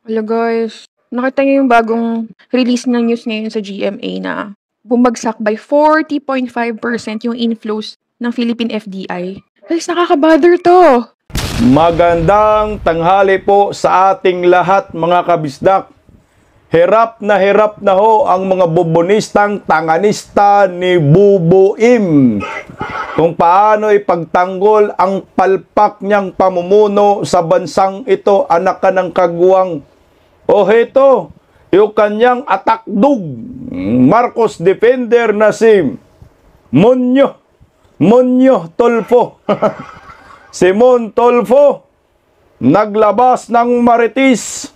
Hello guys, nakita niyo yung bagong release ng news ngayon sa GMA na bumagsak by 40.5% yung inflows ng Philippine FDI. Guys, nakaka-bother to. Magandang tanghali po sa ating lahat mga kabisdak. Hirap na ho ang mga bubonistang tanganista ni Bubuim kung paano ipagtanggol ang palpak niyang pamumuno sa bansang ito, anak ka ng kagwang. O heto, yung kanyang atakdug, Marcos defender na si Monyo Tolfo. Simon Tolfo, naglabas ng maritis,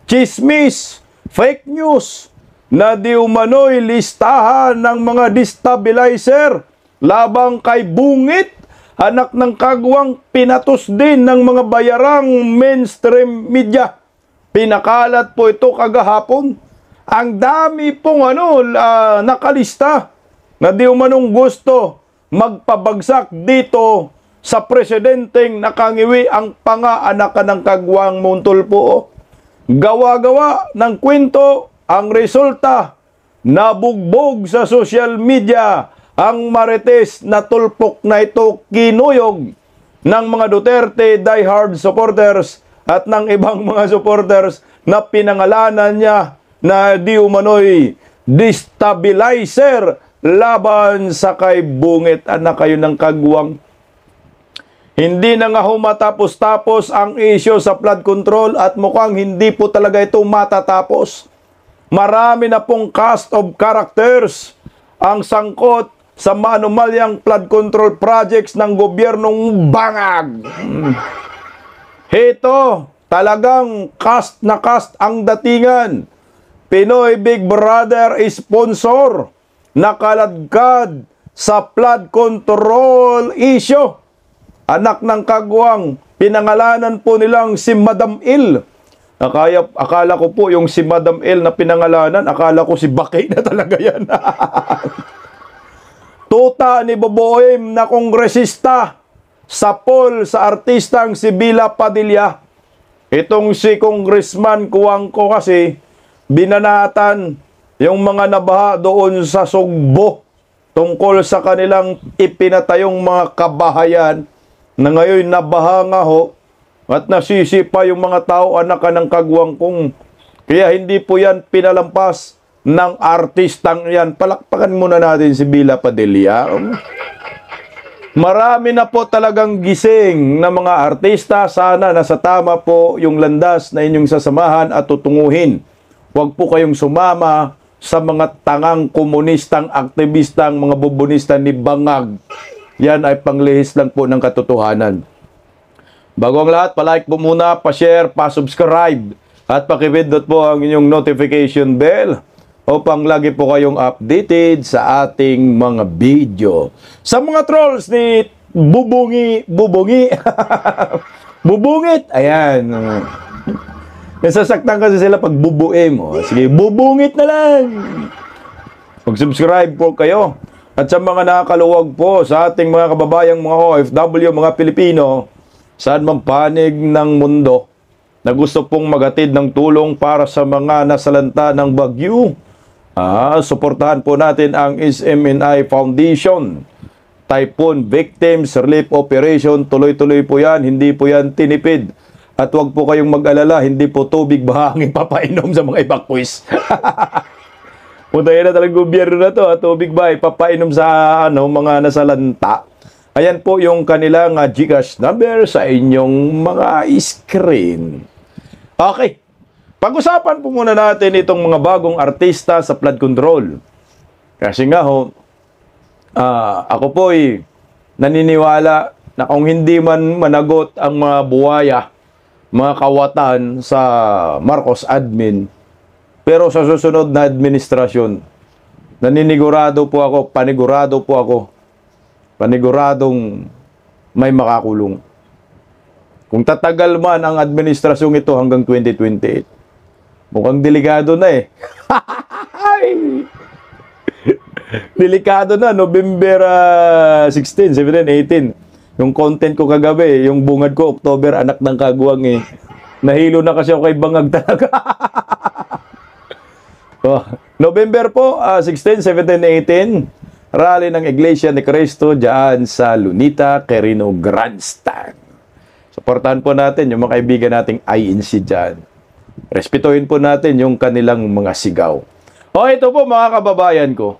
chismis, fake news na di umano'y listahan ng mga destabilizer labang kay Bungit, anak ng kagwang, pinatos din ng mga bayarang mainstream media. Pinakalat po ito kagahapon. Ang dami pong nakalista na di umanong gusto magpabagsak dito sa presidenteng nakangiwi ang pangaanakan ng kagwang Montulfo. Gawa-gawa ng kwento, ang resulta, nabugbog sa social media ang marites na tulpok na ito, kinuyog ng mga Duterte diehard supporters at ng ibang mga supporters na pinangalanan niya na di umano'y destabilizer laban sa kay Bungit, anak kayo ng kagwang. Hindi na nga matapos-tapos ang issue sa flood control at mukhang hindi po talaga ito matatapos. Marami na pong cast of characters ang sangkot sa maanumalyang flood control projects ng gobyernong bangag. Heto, talagang cast na cast ang datingan. Pinoy Big Brother sponsor, nakaladkad sa flood control issue. Anak ng kagwang, pinangalanan po nilang si Madam Il. Akala ko po yung si Madam Il na pinangalanan, akala ko si Bakay na talaga yan. Tuta ni Boboim na kongresista sa poll sa artistang si Bila Padilla. Itong si Congressman Cuangco kasi binanatan yung mga nabaha doon sa Sugbo tungkol sa kanilang ipinatayong mga kabahayan na ngayon nabaha nga ho at nasisi pa yung mga tao, anak ka ng kagwang kong. Kaya hindi po yan pinalampas ng artistang yan. Palakpakan muna natin si Bila Padilla. Marami na po talagang gising na mga artista. Sana nasa tama po yung landas na inyong sasamahan at tutunguhin. Huwag po kayong sumama sa mga tangang komunistang, aktivistang, mga bubonista ni Bangag. Yan ay panglihis lang po ng katotohanan. Bago ang lahat, palike po muna, pa-share, pa-subscribe, at pakipindot po ang inyong notification bell upang lagi po kayong updated sa ating mga video. Sa mga trolls ni Bubungit, Bubungit, ayan. Nasasaktan kasi sila pag bubuim. Sige, Bubungit na lang. Mag-subscribe po kayo. At sa mga nakakaluwag po sa ating mga kababayang mga OFW, mga Pilipino, saan man panig ng mundo na gusto pong magatid ng tulong para sa mga nasalanta ng bagyo, suportahan po natin ang SMNI Foundation. Typhoon Victims Relief Operation, tuloy-tuloy po yan, hindi po yan tinipid. At huwag po kayong mag-alala, hindi po tubig bahangin papainom sa mga evacuees. Puntayin na talagang gobyerno na to, tubig ba ipapainom sa mga nasalanta. Ayan po yung kanilang GCash number sa inyong mga screen. Okay, pag-usapan po muna natin itong mga bagong artista sa flood control. Kasi nga ako po naniniwala na kung hindi man managot ang mga buwaya, mga kawatan sa Marcos admin, pero sa susunod na administrasyon, paniguradong may makakulong. Kung tatagal man ang administrasyong ito hanggang 2028, mukhang delikado na Delikado na, November 16, 17, 18. Yung content ko kagabi, yung bungad ko, October, anak ng kagwang Nahilo na kasi ako kay Bangag talaga. Oh, November po, 16, 17, 18, rally ng Iglesia ni Cristo dyan sa Lunita, Quirino Grandstand. Suportahan po natin yung mga kaibigan nating INC dyan. Respetuhin po natin yung kanilang mga sigaw. O ito po mga kababayan ko,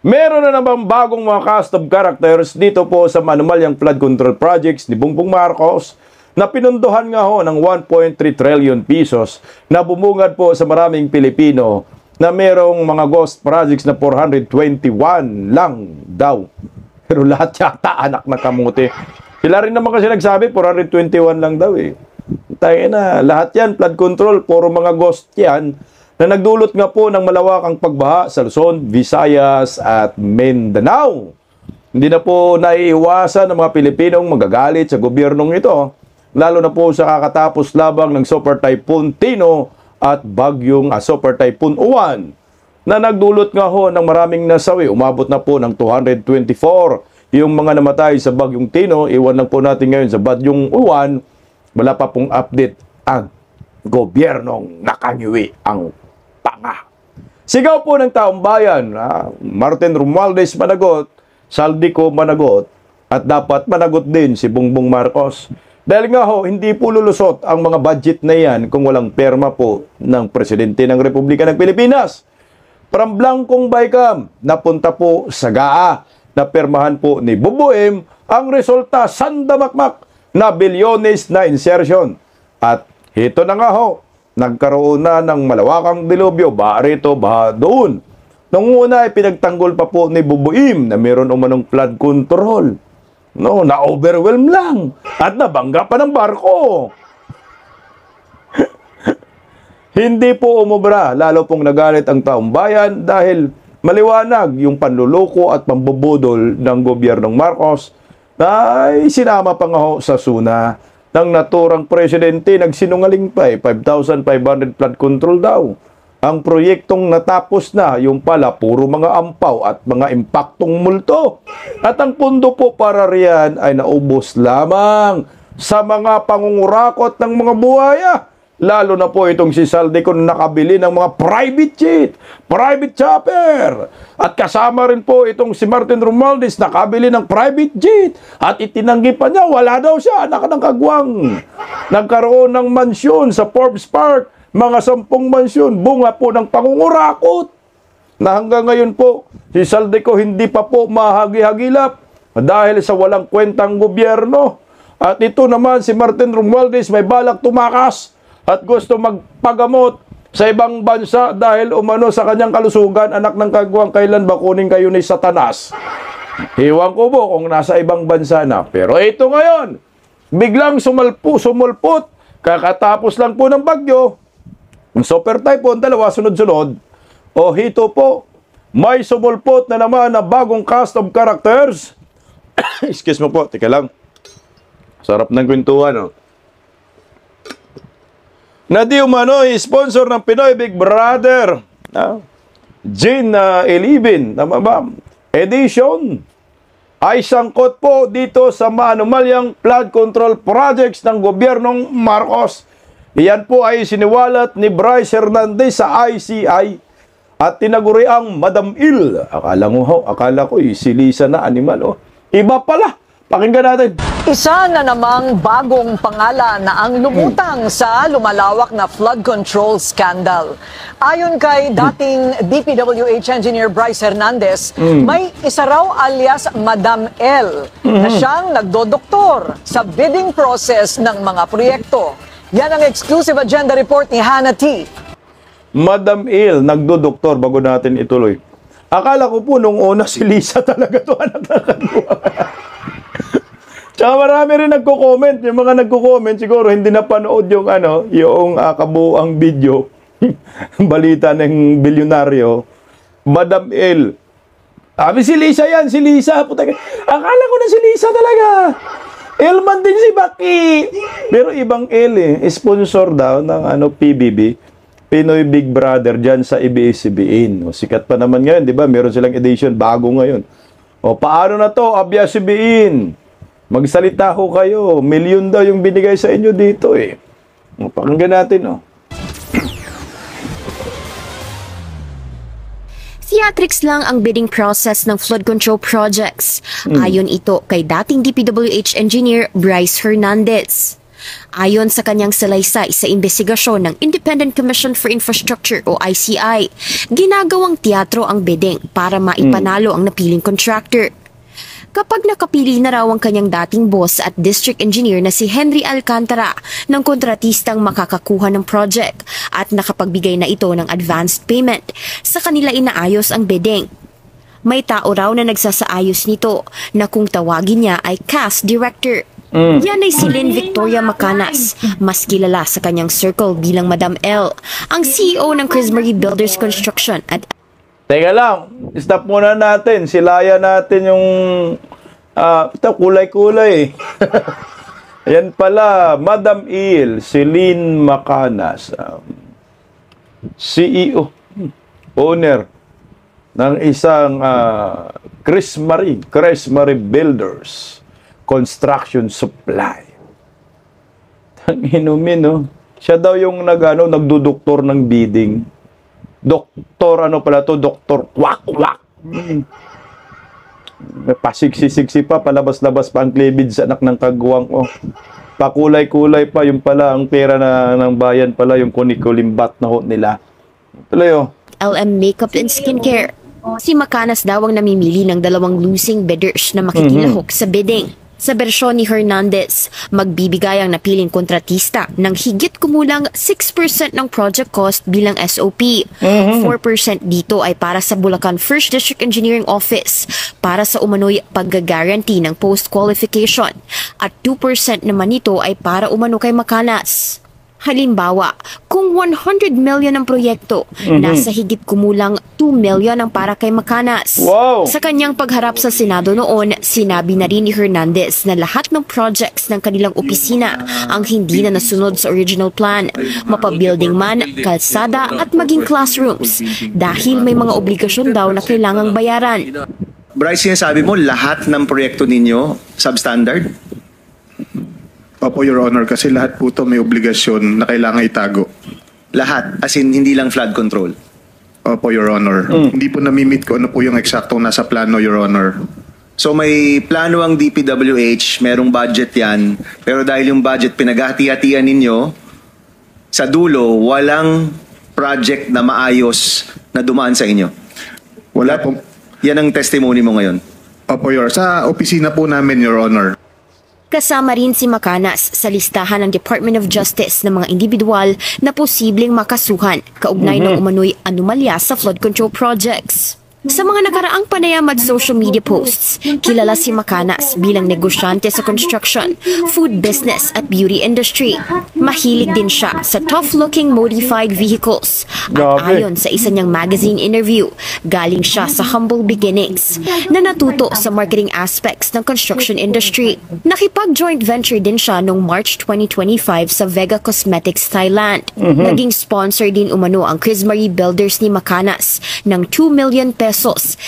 meron na namang bagong mga cast of characters dito po sa manumalyang flood control projects ni Bongbong Marcos na pinunduhan nga ho ng 1.3 trillion pesos na bumungad po sa maraming Pilipino na merong mga ghost projects na 421 lang daw. Pero lahat yata anak na kamuti. Sila rin naman kasi nagsabi 421 lang daw eh. Tayo na, lahat yan, flood control, puro mga ghost yan na nagdulot nga po ng malawakang pagbaha sa Luzon, Visayas at Mindanao. Hindi na po naiiwasan ng mga Pilipinong magagalit sa gobyernong ito, lalo na po sa kakatapos labang ng Super Typhoon Tino at bagyong Super Typhoon Uwan na nagdulot nga ho ng maraming nasawi. Umabot na po ng 224 yung mga namatay sa bagyong Tino. Iwan lang po natin ngayon sa bagyong Uwan. Wala pa pong update ang gobyernong nakangiwi ang panga. Sigaw po ng taong bayan, Martin Romualdez managot, Saldico managot, at dapat managot din si Bongbong Marcos. Dahil nga ho, hindi po lulusot ang mga budget na yan kung walang perma po ng Presidente ng Republika ng Pilipinas. From Blancong Baykam, napunta po sa GAA, na permahan po ni Bubuim, ang resulta sandamakmak na bilyones na insertion. At ito na nga ho, nagkaroon na ng malawakang dilubyo, baha rito, baha doon. Nung una ay pinagtanggol pa po ni Bubuim na meron umanong flood control. No, na-overwhelm lang at nabangga pa ng barko. Hindi po umubra, lalo pong nagalit ang taong bayan dahil maliwanag yung panluloko at pambubudol ng gobyernong Marcos na sinama pa nga ho sa suna ng naturang presidente. Nagsinungaling pa 5,500 flood control daw. Ang proyektong natapos na, yung pala, puro mga ampaw at mga impaktong multo. At ang pundo po para riyan ay naubos lamang sa mga pangungurakot ng mga buhaya. Lalo na po itong si Saldico na nakabili ng mga private jet, private chopper. At kasama rin po itong si Martin Romualdez nakabili ng private jet. At itinanggi pa niya, wala daw siya, anak ng kagwang. Nagkaroon ng mansyon sa Forbes Park. Mga 10 mansyon, bunga po ng pangungurakot. Na hanggang ngayon po, si Saldico hindi pa po mahagi-hagilap dahil sa walang kwentang gobyerno. At ito naman si Martin Romualdez may balak tumakas at gusto magpagamot sa ibang bansa dahil umano sa kanyang kalusugan, anak ng kagwang, kailan ba kunin kayo ni Satanas? Hiwang ko po kung nasa ibang bansa na. Pero ito ngayon, biglang sumulpot, kakatapos lang po ng bagyo, Super Typhoon, 2 sunod-sunod. O hito po, may sumulpot na naman na bagong cast of characters. Excuse me po, tika lang. Sarap ng kwentuhan, no? Na di umano, sponsor ng Pinoy Big Brother. Gin 11, tama ba? Edition. Ay sangkot po dito sa maanumalyang flood control projects ng gobyernong Marcos. Iyan po ay siniwalat ni Bryce Hernandez sa ICI at tinaguri ang Madam Il. Akala ko si Lisa na animal. Oh. Iba pala. Pakinggan natin. Isa na namang bagong pangalan na ang lumutang sa lumalawak na flood control scandal. Ayon kay dating DPWH engineer Bryce Hernandez, may isa raw alias Madam L na siyang nagdodoktor sa bidding process ng mga proyekto. Yan ang exclusive agenda report ni Hannah T. Madam Il, nagdodoktor bago natin ituloy. Akala ko po nung una si Lisa talaga to, anak na kagwa. Tsaka marami rin nagko-comment. Yung mga nagko-comment siguro hindi napanood yung yung kabuuang video. Balita ng bilyonaryo. Madam Il. Sabi si Lisa yan, si Lisa. Akala ko na si Lisa talaga. Elman din si Baki. Pero ibang L sponsor daw ng PBB, Pinoy Big Brother dyan sa ABS-CBN. Sikat pa naman ngayon, di ba? Meron silang edition bago ngayon. Paano na to? ABS-CBN. Magsalita ho kayo. Milyon daw yung binigay sa inyo dito . Pakinggan natin, oh. Theatrics lang ang bidding process ng flood control projects. Ayon ito kay dating DPWH engineer Bryce Hernandez. Ayon sa kanyang salaysay sa investigasyon ng Independent Commission for Infrastructure o ICI, ginagawang teatro ang bidding para maipanalo ang napiling contractor. Kapag nakapili na raw ang kanyang dating boss at district engineer na si Henry Alcantara ng kontratistang makakakuha ng project at nakapagbigay na ito ng advanced payment, sa kanila inaayos ang bidding. May tao raw na nagsasaayos nito na kung tawagin niya ay cast director. Yan ay si Lynn Victoria Macanas, mas kilala sa kanyang circle bilang Madam L, ang CEO ng Chris Marie Builders Construction at Teka lang, stop muna natin. Silaya natin yung ito, kulay-kulay. Ayan pala, Madam Il, Celine Macanas, CEO, owner ng isang Chris Marie Builders Construction Supply. Inumin, no? Siya daw yung nagduduktor ng bidding. Doktor, Doktor Kwak-Kwak. Pasiksi-siksi pa, palabas-labas pa ang cleavage sa anak ng kagwang. Oh. Pakulay-kulay pa, yung pala, ang pera ng bayan pala, yung kunikulimbat na ho nila. Tuloy, oh. LM Makeup and Skincare. Si Macanas daw ang namimili ng 2 losing bidders na makikilahok sa bidding. Sa bersyon ni Hernandez, magbibigay ang napiling kontratista ng higit kumulang 6% ng project cost bilang SOP. 4% dito ay para sa Bulacan First District Engineering Office para sa umano'y pag-guarantee ng post-qualification at 2% naman ito ay para umano kay Macanas. Halimbawa, kung 100 million ang proyekto, nasa higit kumulang 2 million ang para kay Macanas. Wow! Sa kanyang pagharap sa Senado noon, sinabi na rin ni Hernandez na lahat ng projects ng kanilang opisina ang hindi na nasunod sa original plan, mapabuilding man, kalsada at maging classrooms, dahil may mga obligasyon daw na kailangang bayaran. Bryce, sinasabi mo lahat ng proyekto ninyo substandard? Opo, Your Honor, kasi lahat po ito may obligasyon na kailangan itago. Lahat? As in, hindi lang flood control? Opo, Your Honor. Hindi po namimit ko ano po yung eksaktong nasa plano, Your Honor. So may plano ang DPWH, merong budget yan, pero dahil yung budget pinaghati-hatian ninyo, sa dulo, walang project na maayos na dumaan sa inyo? Wala po. Yan ang testimony mo ngayon? Opo, Your Honor. Sa opisina po namin, Your Honor. Kasama rin si Macanas sa listahan ng Department of Justice ng mga individual na posibleng makasuhan kaugnay ng umano'y anomalya sa flood control projects. Sa mga nakaraang panayam at social media posts, kilala si Macanas bilang negosyante sa construction, food business at beauty industry. Mahilig din siya sa tough-looking modified vehicles. At ayon sa isa niyang magazine interview, galing siya sa humble beginnings na natuto sa marketing aspects ng construction industry. Nakipag-joint venture din siya noong March 2025 sa Vega Cosmetics, Thailand. Naging sponsor din umano ang Chris Marie Builders ni Macanas ng 2 million pesos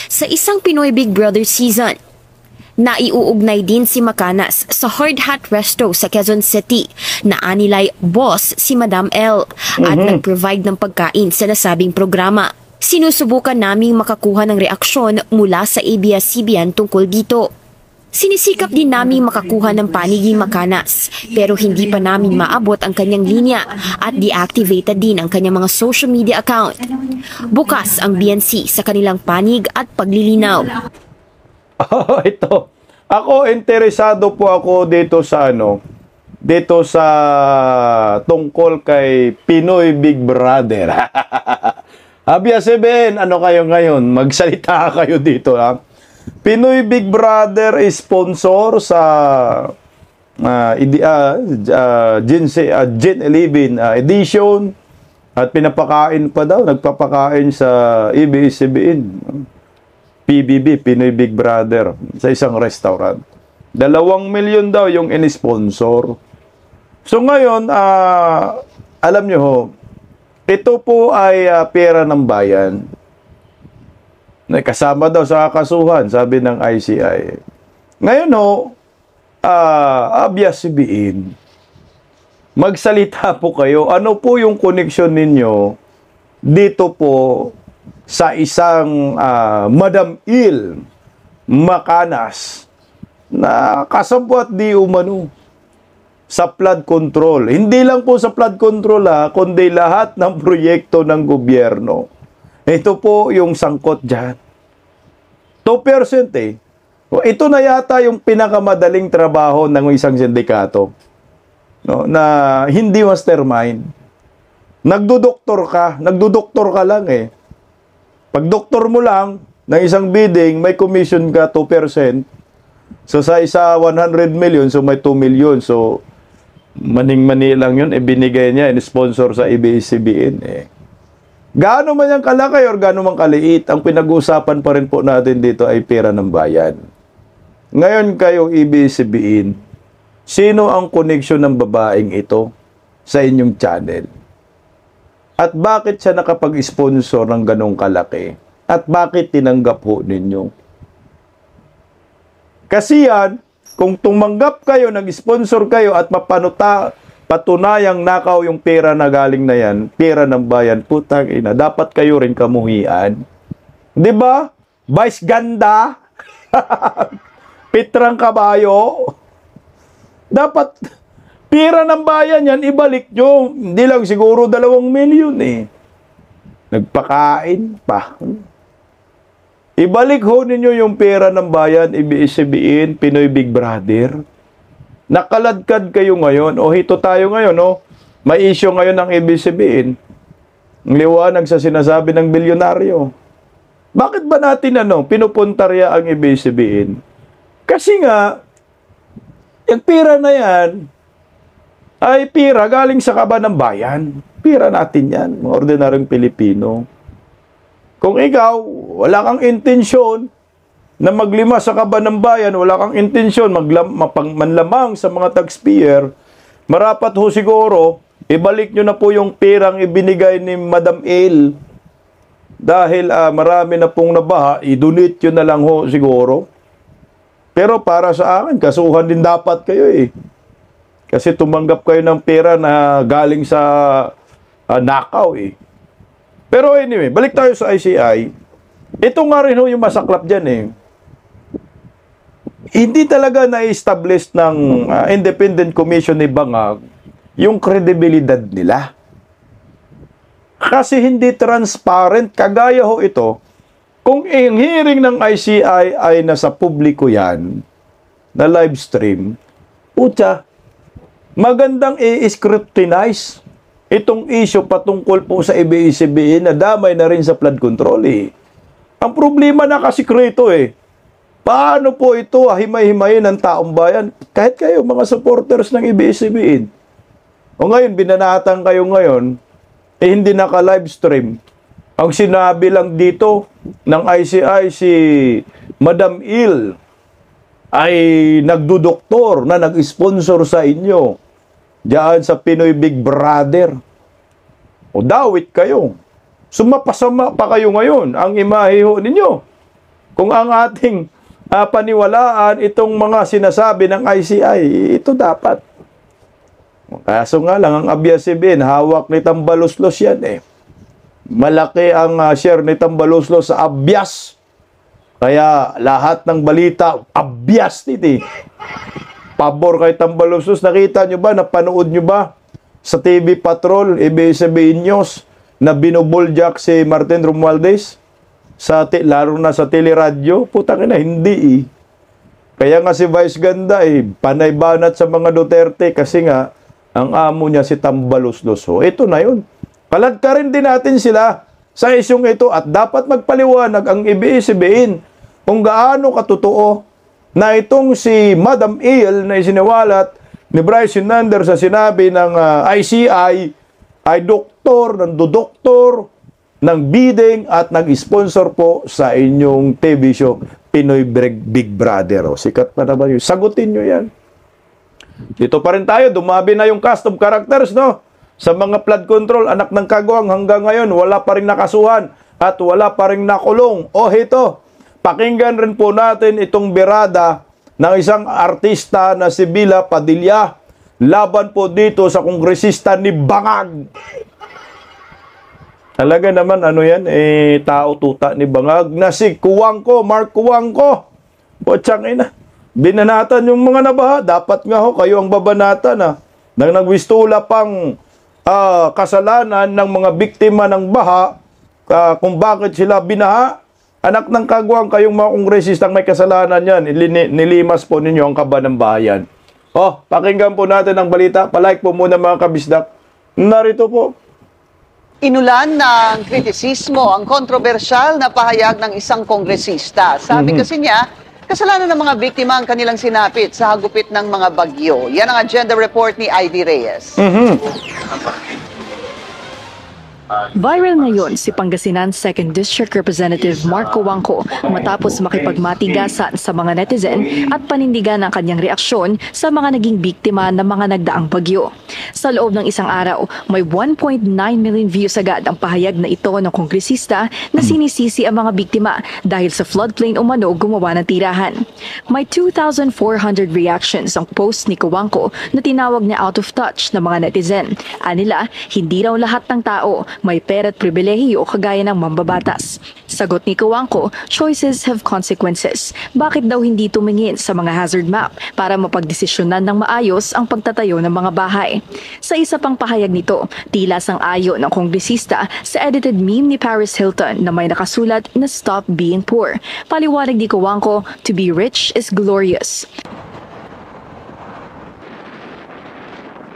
sa isang Pinoy Big Brother season. Naiuugnay din si Macanas sa Hard Hat Resto sa Quezon City na anilay boss si Madam L at nag-provide ng pagkain sa nasabing programa. Sinusubukan naming makakuha ng reaksyon mula sa ABS-CBN tungkol dito. Sinisikap din namin makakuha ng panig ni Macanas pero hindi pa namin maabot ang kanyang linya at deactivated din ang kanyang mga social media account. Bukas ang BNC sa kanilang panig at paglilinaw. Ito. Ako, interesado po ako dito sa tungkol kay Pinoy Big Brother. ABS-CBN, ano kayo ngayon? Magsalita kayo dito, ha? Pinoy Big Brother is sponsor sa Gen 11 edition at pinapakain pa daw, nagpapakain sa ABS-CBN, PBB, Pinoy Big Brother, sa isang restaurant. 2 milyon daw yung in-sponsor. So ngayon, alam nyo ho, ito po ay pera ng bayan. Kasama daw sa kakasuhan, sabi ng ICI. Ngayon ho, ABS-CBN, magsalita po kayo. Ano po yung connection ninyo dito po sa isang Madam Il Macanas na kasabwat di umano sa flood control. Hindi lang po sa flood control kundi lahat ng proyekto ng gobyerno. Ito po yung sangkot dyan. 2% eh. Ito na yata yung pinakamadaling trabaho ng isang sindikato. No, na hindi mastermind. Nagdodoktor ka lang eh. Pag doktor mo lang ng isang bidding, may commission ka 2%. So sa isa 100 million, so may 2 million. So maning-mani lang yun, binigay niya, sponsor sa ABS-CBN eh. Gaano man yung kalaki or gaano man kaliit, ang pinag-uusapan pa rin po natin dito ay pera ng bayan. Ngayon kayo ABS-CBN, sino ang connection ng babaeng ito sa inyong channel? At bakit siya nakapag-sponsor ng ganong kalaki? At bakit tinanggap ho ninyo? Kasi yan, kung tumanggap kayo, nag-sponsor kayo at patunayang nakaw yung pera na galing na yan, pera ng bayan, putang ina, dapat kayo rin kamuhian. Di ba? Vice ganda? Pitrang kabayo? Dapat, pera ng bayan yan, ibalik nyo. Hindi lang siguro 2 milyon eh. Nagpakain pa. Ibalik ho ninyo yung pera ng bayan, ABS-CBN, Pinoy Big Brother. Nakaladkad kayo ngayon. O hito tayo ngayon, no? May issue ngayon ng ABS-CBN. Ang liwanag sa sinasabi ng bilyonaryo. Bakit ba natin pinupuntarya ang ABS-CBN? Kasi nga, yung pera na yan, ay pera galing sa kaba ng bayan. Pera natin yan, mga ordinaryong Pilipino. Kung ikaw, wala kang intensyon na maglima sa kaba ng bayan, wala kang intensyon manlamang sa mga taxpayer, marapat ho siguro, ibalik nyo na po yung perang ibinigay ni Madam Il. Dahil marami na pong nabaha, i-donate yun na lang ho siguro. Pero para sa akin, kasuhan din dapat kayo eh. Kasi tumanggap kayo ng pera na galing sa nakaw eh. Pero anyway, balik tayo sa ICI. Ito nga rin yung masaklap dyan eh. Hindi talaga na-establish ng Independent Commission ni Bangag yung kredibilidad nila. Kasi hindi transparent. Kagaya ho ito, kung ang hearing ng ICI ay nasa publiko yan, na live stream, utya, magandang i-scrutinize itong issue patungkol po sa ABS-CBN na damay na rin sa flood control eh. Ang problema nakasikreto eh. Paano po ito himay-himayin ng taong bayan? Kahit kayo, mga supporters ng ABS-CBN. O ngayon, binanatang kayo ngayon, hindi naka-live stream. Ang sinabi lang dito ng ICI si Madam Il ay nagdudoktor na nag-sponsor sa inyo diyan sa Pinoy Big Brother. O dawit kayo. Sumapasama pa kayo ngayon ang imahe ho ninyo. Kung ang ating paniwalaan itong mga sinasabi ng ICI, ito dapat. Kaso nga lang, ang ABS-CBN, hawak ni Tambaloslos yan eh. Malaki ang share ni Tambaloslos sa ABS. Kaya lahat ng balita, ABS nito eh. Pabor kay Tambaloslos. Nakita nyo ba, napanood nyo ba sa TV Patrol, ABS-CBN News, na binubuljak si Martin Romualdez? Laro na sa teleradyo? Putang ina, hindi eh. Kaya nga si Vice Ganda eh, panay banat sa mga Duterte kasi nga, ang amo niya si Tambaloslos. So, ito na yun. Kaladkarin din natin sila sa isyong ito at dapat magpaliwanag ang ABS-CBN kung gaano katotoo na itong si Madam Il na isiniwalat ni Bryce Hernandez sa sinabi ng ICI ay doktor, nandodoktor ng bidding at nag-sponsor po sa inyong TV show Pinoy Big Brother. O, sikat pa naman yun. Sagutin nyo yan. Dito pa rin tayo, dumabi na yung cast of characters, no? Sa mga flood control, anak ng kagawang hanggang ngayon, wala pa rin nakasuhan at wala pa rin nakulong. O ito, pakinggan rin po natin itong birada ng isang artista na si Bila Padilla laban po dito sa kongresista ni Bangag. Talaga naman, ano yan, tao tuta ni Bangag na si Kuwangko, Mark Kuwangko. Potsang ina, binanatan yung mga nabaha. Dapat nga ho, kayo ang babanatan nang nagwistula pang kasalanan ng mga biktima ng baha, kung bakit sila binaha. Anak ng kagwang, kayong mga kongresistang may kasalanan yan, nilimas po ninyo ang kaba ng bayan. Pakinggan po natin ang balita. Palike po muna mga kabisdak. Narito po. Inulan ng kritisismo ang kontrobersyal na pahayag ng isang kongresista. Sabi kasi niya, kasalanan ng mga biktima ang kanilang sinapit sa hagupit ng mga bagyo. Yan ang agenda report ni Ivy Reyes. Viral ngayon si Pangasinan 2nd District Representative Mark Kuwangko matapos makipagmatigasan sa mga netizen at panindigan ang kanyang reaksyon sa mga naging biktima ng mga nagdaang bagyo. Sa loob ng isang araw, may 1.9 million views agad ang pahayag na ito ng kongresista na sinisisi ang mga biktima dahil sa floodplain umano gumawa ng tirahan. May 2,400 reactions ang post ni Kuwangko na tinawag niya out of touch ng mga netizen. Anila, hindi raw lahat ng tao may pera at pribilehiyo kagaya ng mambabatas. Sagot ni Kuwangko, choices have consequences. Bakit daw hindi tumingin sa mga hazard map para mapagdesisyonan ng maayos ang pagtatayo ng mga bahay? Sa isa pang pahayag nito, tila sang-ayon ng kongresista sa edited meme ni Paris Hilton na may nakasulat na "Stop being poor." Paliwanag ni Kuwangko, to be rich is glorious.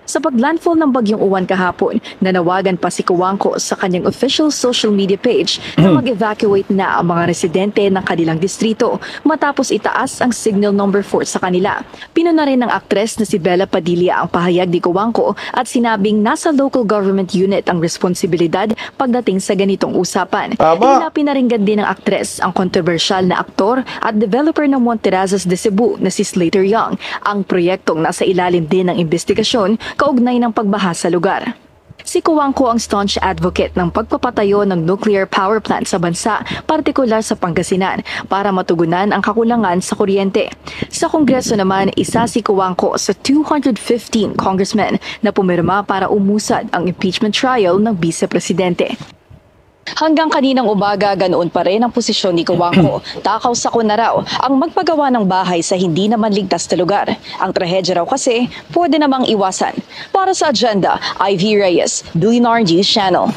Sa paglandfall ng bagyong Uwan kahapon, nanawagan pa si Kuwangko sa kanyang official social media page na mag-evacuate na ang mga residente ng kanilang distrito matapos itaas ang signal number 4 sa kanila. Pinuna rin ng aktres na si Bella Padilla ang pahayag ni Kuwangko at sinabing nasa local government unit ang responsibilidad pagdating sa ganitong usapan. Pinaringgan din ng aktres ang kontrobersyal na aktor at developer ng Monterazas de Cebu na si Slater Young, ang proyektong nasa ilalim din ng investigasyon kaugnay ng pagbaha sa lugar. Si Kuwangko ang staunch advocate ng pagpapatayo ng nuclear power plant sa bansa, partikular sa Pangasinan, para matugunan ang kakulangan sa kuryente. Sa Kongreso naman, isa si Kuwangko sa 215 congressmen na pumirma para umusad ang impeachment trial ng vice-presidente. Hanggang kaninang umaga, ganoon pa rin ang posisyon ni Kuwangko. Takaw sa na raw ang magpagawa ng bahay sa hindi naman ligtas na lugar. Ang trahedya raw kasi pwede namang iwasan. Para sa agenda, Ivy Reyes, Billionaire News Channel.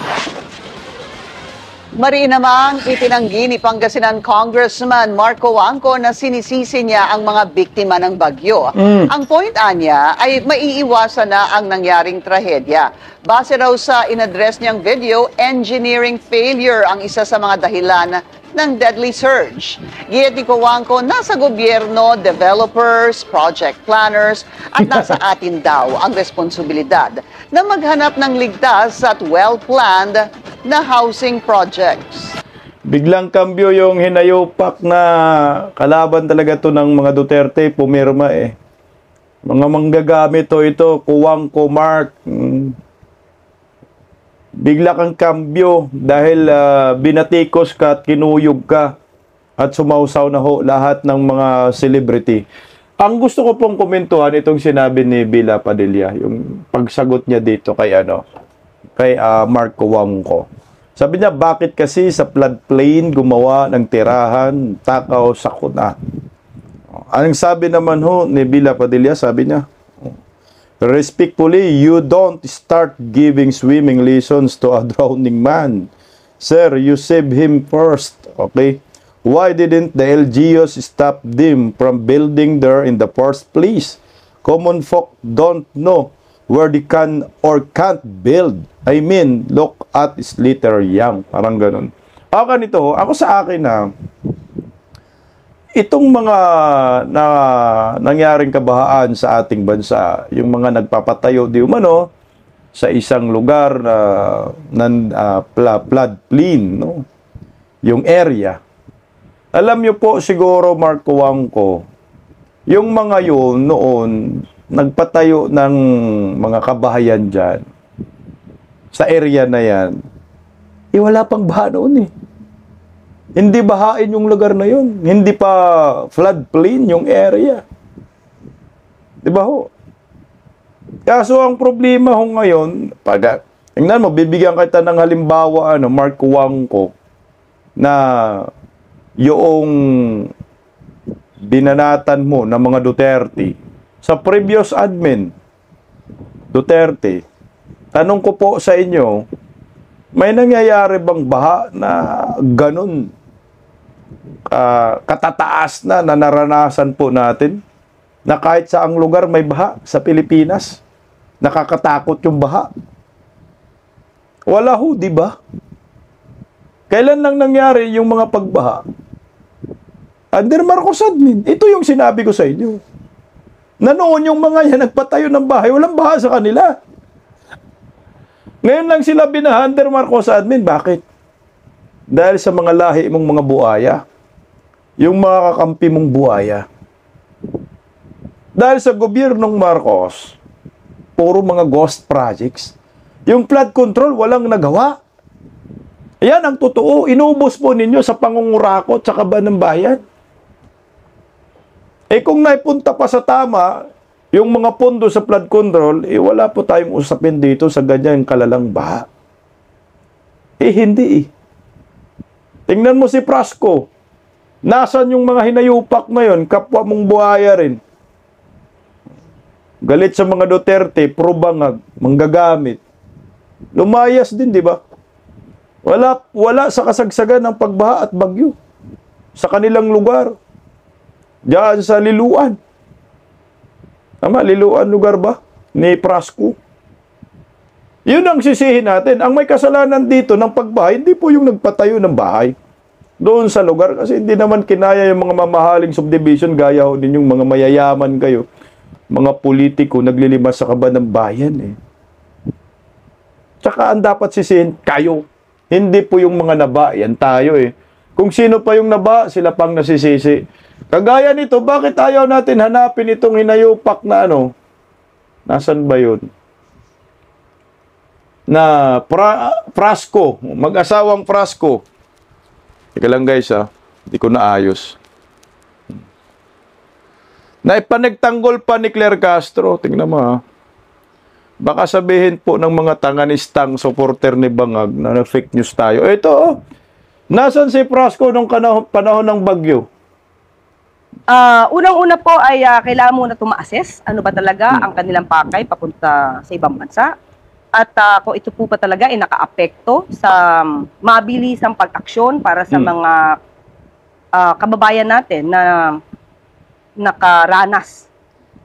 Mariin namang itinanggi ni Pangasinan Congressman Mark Kuwangko na sinisisi niya ang mga biktima ng bagyo. Ang point anya ay maiiwasan na ang nangyaring trahedya. Base raw sa in-address niyang video, engineering failure ang isa sa mga dahilan ng deadly surge. Giyet ni Kuwangko, nasa gobyerno, developers, project planners, at nasa atin daw ang responsibilidad na maghanap ng ligtas at well-planned na housing projects. Biglang kambyo yung hinayupak na kalaban talaga to ng mga Duterte, pumirma Mga manggagamit ito, Kuwangko Mark. Bigla kang kambyo dahil binatikos ka at kinuyog ka at sumausaw na ho lahat ng mga celebrity. Ang gusto ko pong komentuhan itong sinabi ni Bella Padilla, yung pagsagot niya dito kay Mark Kuwangko. Sabi niya, bakit kasi sa floodplain gumawa ng tirahan, takaw sa kuna? Anong sabi naman ho ni Bella Padilla? Sabi niya, respectfully, you don't start giving swimming lessons to a drowning man. Sir, you save him first, okay? Why didn't the LGUs stop them from building there in the first place? Common folk don't know where they can or can't build. I mean, look at Slater Young. Parang ganun. Ako sa akin itong mga nangyaring kabahaan sa ating bansa, yung mga nagpapatayo di umano sa isang lugar na floodplain, no? Yung area. Alam niyo po siguro, Mark Kuwangko, yung mga yun noon, nagpatayo ng mga kabahayan dyan, sa area na yan, wala pang baha noon Hindi bahain yung lugar na yun. Hindi pa floodplain yung area. Di ba ho? Kaso ang problema ho ngayon, tingnan mo, bibigyan kita ng halimbawa, Mark Wangko, na yung binanatan mo ng mga Duterte sa previous admin, Duterte. Tanong ko po sa inyo, may nangyayari bang baha na ganun katataas na naranasan po natin? Na kahit saang lugar may baha sa Pilipinas? Nakakatakot yung baha. Wala ho, di ba? Kailan lang nangyari yung mga pagbaha? Under Marcos admin. Ito yung sinabi ko sa inyo. Na noon yung mga yan nagpatayo ng bahay, walang baha sa kanila. Ngayon lang sila binaha under Marcos admin. Bakit? Dahil sa mga lahi mong mga buaya. Yung mga kakampi mong buaya. Dahil sa gobyernong Marcos, puro mga ghost projects. Yung flood control, walang nagawa. Yan ang totoo. Inubos po ninyo sa pangungurakot sa kaban ng bayan. Kung naipunta pa sa tama, yung mga pondo sa flood control, wala po tayong usapin dito sa ganyang kalalang baha. Hindi. Tingnan mo si Prasco. Nasaan yung mga hinayupak ngayon? Kapwa mong buhaya rin. Galit sa mga Duterte, puro bangag, manggagamit. Lumayas din, di ba? Wala sa kasagsagan ng pagbaha at bagyo. Sa kanilang lugar. Diyan sa Liluan. Tama, Liluan lugar ba? Ni Prasco. Yun ang sisihin natin. Ang may kasalanan dito ng pagbaha, hindi po yung nagpatayo ng bahay doon sa lugar. Kasi hindi naman kinaya yung mga mamahaling subdivision, gaya ho ninyong mga mayayaman kayo. Mga politiko naglilimas sa kaban ng bayan eh. Tsaka ang dapat sisihin, kayo. Hindi po yung mga naba, yan tayo eh. Kung sino pa yung naba, sila pang nasisisi. Kagaya nito, bakit ayaw natin hanapin itong hinayupak na Nasaan ba yun? Na Prasco, mag-asawang Prasco. Teka lang guys hindi ko naayos. Naipanagtanggol pa ni Claire Castro. Tingnan mo Baka sabihin po ng mga tanganistang supporter ni Bangag na fake news tayo. Ito Nasaan si Prasco nung panahon ng bagyo? Unang-una po ay kailangan muna ito-assess. Ano ba talaga ang kanilang pakay papunta sa ibang bansa? At kung ito po pa talaga ay naka-apekto sa mabilisang pag-aksyon para sa mga kababayan natin na nakaranas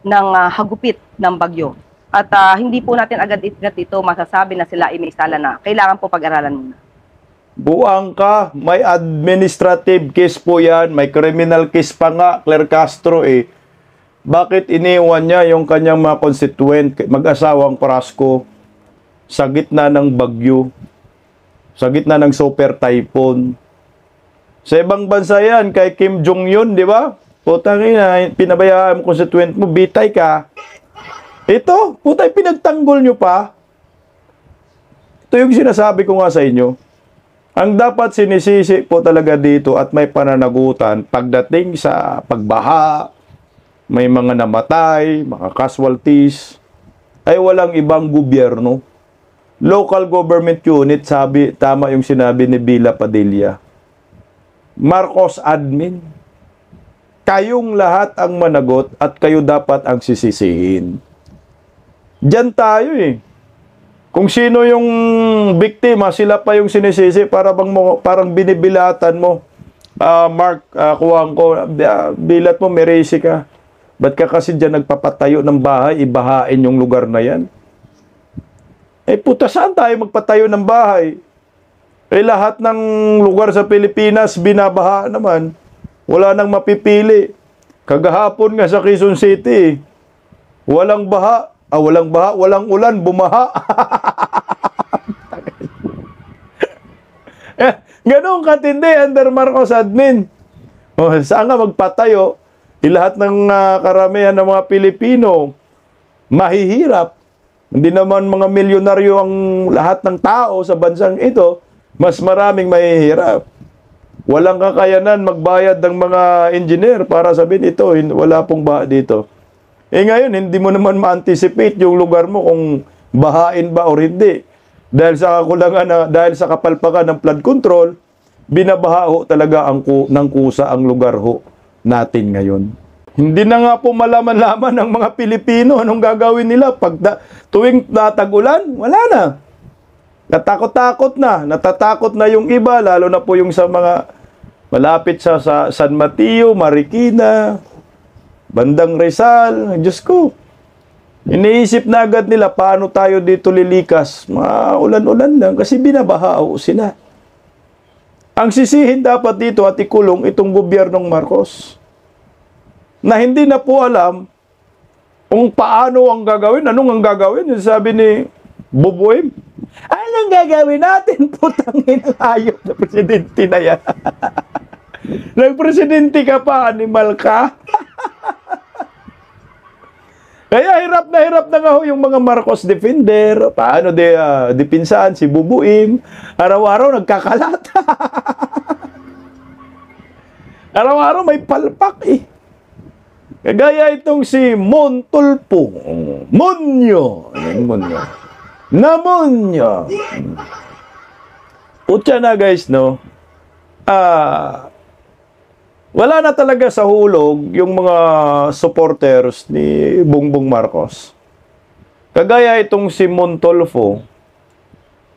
ng hagupit ng bagyo. At hindi po natin agad ito masasabi na sila ay may sala na. Kailangan po pag-aralan muna. Buang ka, may administrative case po yan, may criminal case pa nga, Claire Castro Bakit iniwan niya yung kanyang mga constituent, mag-asawang Prasco, sa gitna ng bagyo, sa gitna ng super typhoon? Sa ibang bansa yan, kay Kim Jong-un, di ba? Putang ina, pinabayaan mo constituent mo, bitay ka. Ito, putay, pinagtanggol nyo pa. Ito yung sinasabi ko nga sa inyo. Ang dapat sinisisi po talaga dito at may pananagutan pagdating sa pagbaha, may mga namatay, mga casualties, ay walang ibang gobyerno. Local government unit, tama yung sinabi ni Bila Padilla. Marcos admin. Kayong lahat ang managot at kayo dapat ang sisisihin. Diyan tayo Kung sino yung biktima, sila pa yung sinisisi para parang binibilatan mo. Mark, kuwang ko, bilat mo, meresi ka. Ba't ka kasi dyan nagpapatayo ng bahay, ibahain yung lugar na yan? Puta, saan tayo magpatayo ng bahay? Lahat ng lugar sa Pilipinas, binabaha naman. Wala nang mapipili. Kagahapon nga sa Quezon City, walang baha. Walang ulan, bumaha. Ganun katindi under Marcos admin. Saan nga magpatayo? Lahat ng karamihan ng mga Pilipino mahihirap. Hindi naman mga milyonaryo ang lahat ng tao sa bansang ito. Mas maraming mahihirap. Walang kakayanan magbayad ng mga engineer para sabihin ito, wala pong baha dito. Ngayon, hindi mo naman ma-anticipate yung lugar mo kung bahain ba o hindi. Dahil sa kakulangan dahil sa kapalpakan ng flood control, binabaha ho talaga ng kusa ang lugar ho natin ngayon. Hindi na nga po malaman-laman ng mga Pilipino anong gagawin nila pag tuwing natag-ulan, wala na. Natakot-takot na, natatakot na yung iba, lalo na po yung sa mga malapit sa San Mateo, Marikina, bandang Rizal. Diyos ko, iniisip na agad nila paano tayo dito lilikas. Mga ulan-ulan lang kasi binabaha sila. Ang sisihin dapat dito at ikulong itong gobyernong Marcos na hindi na po alam kung paano ang gagawin, anong ang gagawin. Sabi ni Bubuim, anong gagawin natin? Putang inang ayop na presidente na yan. Nagpresidente ka pa, animal ka. Kaya hirap na nga ho yung mga Marcos defender. Paano dipinsahan si Bubuim? Araw-araw nagkakalat. Araw-araw may palpak eh. Kagaya itong si Montulpo. Monyo. Monyo. Namonyo. Utya na guys, no? Wala na talaga sa hulog yung mga supporters ni Bongbong Marcos. Kagaya itong si Montulfo.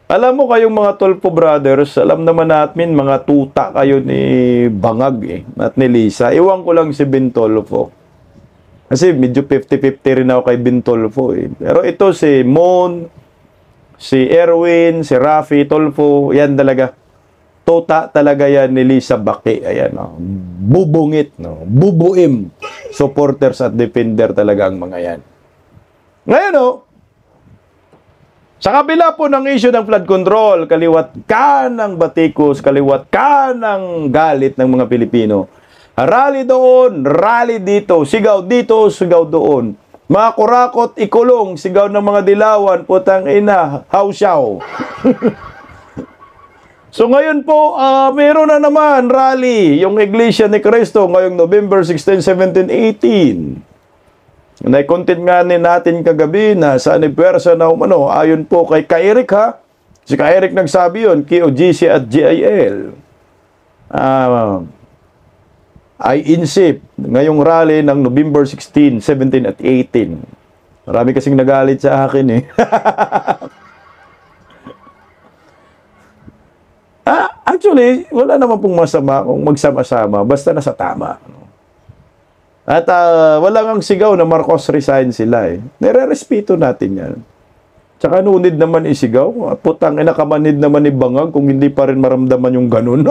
Alam mo kayong mga Tulfo brothers, alam naman natin mga tuta kayo ni Bangag at ni Lisa. Iwan ko lang si Bintolfo. Kasi medyo 50-50 rin ako kay Bintolfo Pero ito si Mon, si Erwin, si Rafi, Tulfo, yan talaga. Tota talaga yan ni Lisa Baki. Ayan, no? Bubungit, no? Bubuim. Supporters at defender talaga ang mga yan. Ngayon, no? Sa kabila po ng issue ng flood control, kaliwat ka ng batikos, kaliwat ka ng galit ng mga Pilipino. Rally doon, rally dito, sigaw doon. Mga kurakot, ikulong, sigaw ng mga dilawan, putang ina, hawsyaw. So ngayon po, meron na naman rally, yung Iglesia ni Cristo ngayong November 16, 17, 18. Nai-content nga natin kagabi na sa aniversa na ayon po kay Kairik ha. Si Kairik nagsabi yun, KOGC at GIL. Ay insip ngayong rally ng November 16, 17 at 18. Marami kasing nagalit sa akin eh. Actually, wala naman pong masama kung magsama-sama basta nasa tama. At wala ngang sigaw na Marcos resign sila eh. Nire-respeto natin yan. Tsaka nunid naman isigaw. Putang ina, kamanid naman ni Bangag kung hindi pa rin maramdaman yung ganun.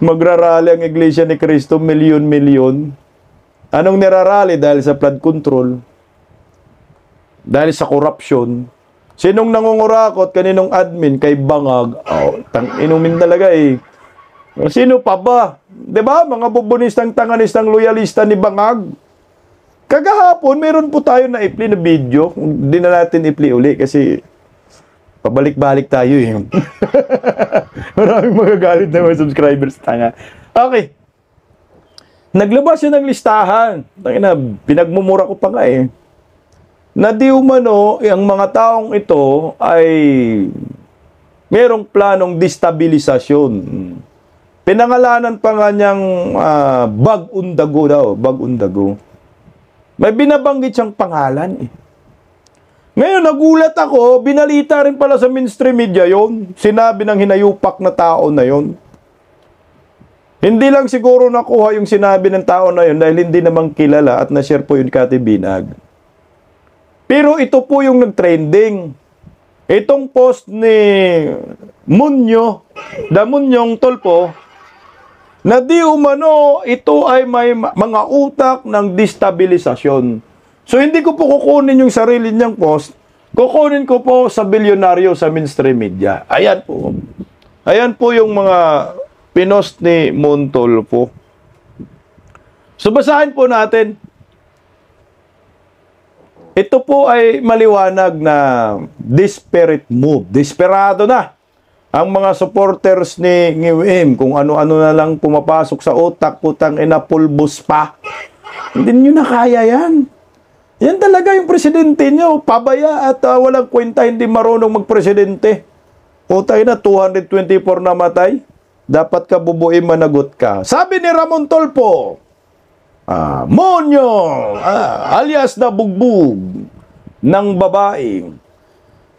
Magrarally ang Iglesia ni Cristo, milyon-milyon. Anong nirarally? Dahil sa flood control. Dahil sa corruption. Sinong nangungurakot? Kaninong admin? Kay Bangag. Inumin talaga eh. Sino pa ba? Diba? Mga bubunistang, tanganistang loyalista ni Bangag. Kagahapon, meron po tayo na i-play na video. Hindi na natin i-play uli kasi pabalik-balik tayo eh. Maraming magagalit na mga subscribers. Tanga. Okay. Naglabas yun ng listahan. Pinagmumura ko pa nga eh. Na di umano, ang mga taong ito ay merong planong destabilisasyon. Pinangalanan pa nga niyang Bagundago daw. Bagundago. May binabanggit siyang pangalan eh. Ngayon, nagulat ako, binalita rin pala sa mainstream media yon. Sinabi ng hinayupak na tao na yon. Hindi lang siguro nakuha yung sinabi ng tao na yon dahil hindi naman kilala at na-share po yun Kati Binag. Pero ito po yung nag-trending. Itong post ni Munyo, Munyong Tulfo, na di umano ito ay may mga utak ng destabilisasyon. So, hindi ko po kukunin yung sarili niyang post. Kukunin ko po sa bilyonaryo sa mainstream media. Ayan po. Ayan po yung mga pinost ni Montulfo. So, basahin po natin. Ito po ay maliwanag na desperate move. Desperado na ang mga supporters ni Ngiwim. Kung ano-ano na lang pumapasok sa utak, putang ina, pulbos pa. Hindi nyo na kaya yan. Yan talaga yung presidente nyo. Pabaya at walang kwenta, hindi marunong magpresidente. Utay na, 224 namatay. Dapat ka bubuin, managot ka. Sabi ni Ramon Tulfo, Monyo, alias na bugbog ng babae.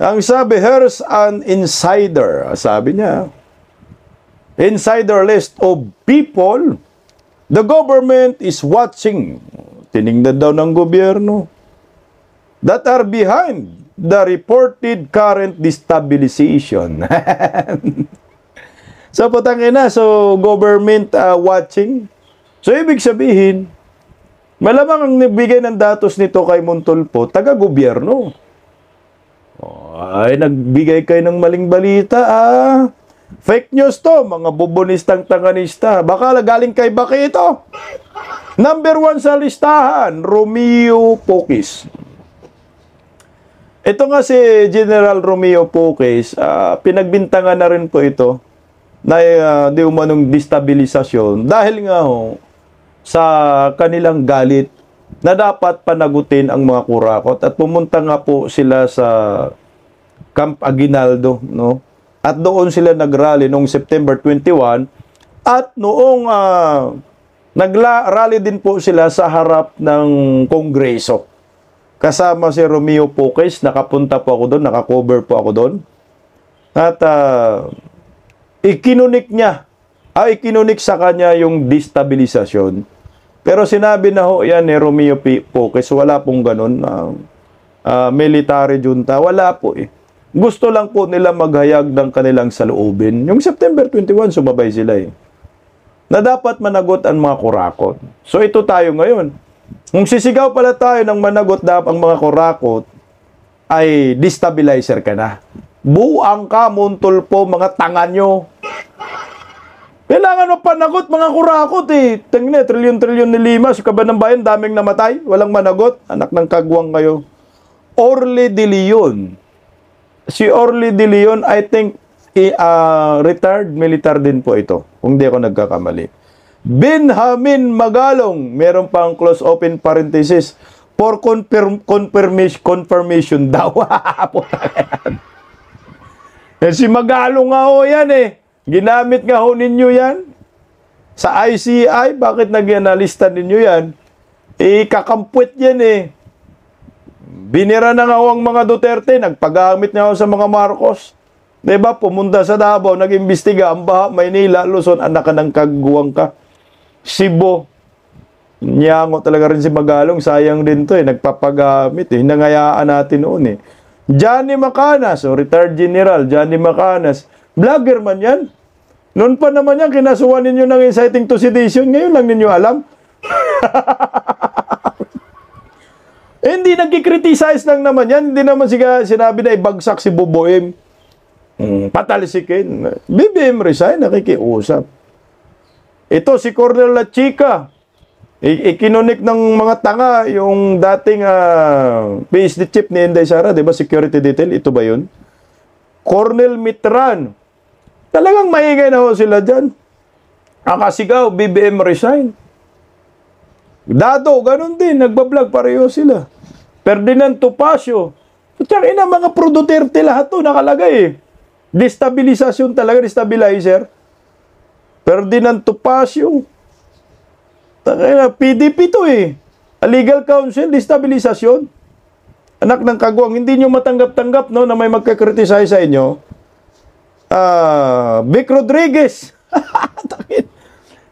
Ang sabi, here's an insider. Sabi niya, insider list of people the government is watching. Tinignan daw ng gobyerno that are behind the reported current destabilization. So, putangina, so government watching. So, ibig sabihin, malamang ang nagbigay ng datos nito kay Montulfo, taga-gobyerno. Ay, nagbigay kayo ng maling balita, Fake news to, mga bubonistang tanganista. Baka galing kay Baki ito. Number 1 sa listahan, Romeo Pocis. Ito nga si General Romeo Pocis, pinagbintangan na rin po ito na di umanong destabilisasyon dahil nga sa kanilang galit na dapat panagutin ang mga kurakot at pumunta nga po sila sa Camp Aguinaldo, no? At doon sila nagrally noong September 21 at noong nagrally din po sila sa harap ng Kongreso. Kasama si Romeo Pocis, nakapunta po ako doon, nakakover po ako doon. At ikinunik sa kanya yung destabilisasyon. Pero sinabi na yan ni Romeo Pocis, wala pong ganun. Military junta, wala po eh. Gusto lang po nila maghayag ng kanilang saloobin. Yung September 21, sumabay sila eh. Na dapat managot ang mga kurakot. So ito tayo ngayon. Kung sisigaw pala tayo ng managot dapat ang mga kurakot, ay destabilizer ka na. Buang ka, Montulfo, mga tanga nyo. Kailangan mo panagot mga kurakot eh. Tingnan, trilyon-trilyon ni Lima, si Kaban ng Bayan, daming namatay, walang managot. Anak ng kagwang kayo. Orly de Leon. Si Orly de Leon, I think, retired military din po ito. Kung di ako nagkakamali. Benjamin Magalong, meron pang close open parenthesis, for confirmation daw. Si Magalong nga ho yan eh. Ginamit nga ho ninyo yan. Sa ICI, bakit nag-analista ninyo yan? Kakampwet yan eh. Binira na nga ho ang mga Duterte, nagpagamit nga ho sa mga Marcos. Diba? Pumunta sa Davao, nag-imbestiga, ang Baha, Maynila, Luzon, anak ka ng kagawang ka. Cebu. Nyango talaga rin si Magalong, sayang din to eh, nagpapagamit eh, hinangayaan natin noon eh. Johnny Macanas, retired general, Johnny Macanas, vlogger man yan. Noon pa naman yan, kinasuhan ninyo ng inciting to sedition, ngayon lang ninyo alam. Hindi nagkikriticize lang naman yan, hindi naman sinabi na ibagsak si Buboim. Patalisikin. BBM resign, nakikiusap. Ito si Cornel La Chica. Ikinunik ng mga tanga yung dating PSD chief ni Inday Sara, di ba? Security detail, ito ba yun? Cornel Mitran. Talagang maingay na ho sila dyan. Akasigaw, BBM resign. Dado, ganun din. Nagbablog pareho sila. Ferdinand Topacio. Tsaka mga pro-Duterte lahat to nakalagay eh. Destabilisasyon talaga, destabilizer. Ferdinand Topacio. PDP to eh. A legal counsel, destabilisasyon. Anak ng kagwang, hindi nyo matanggap-tanggap no, na may magkakriticize sa inyo. Vic Rodriguez.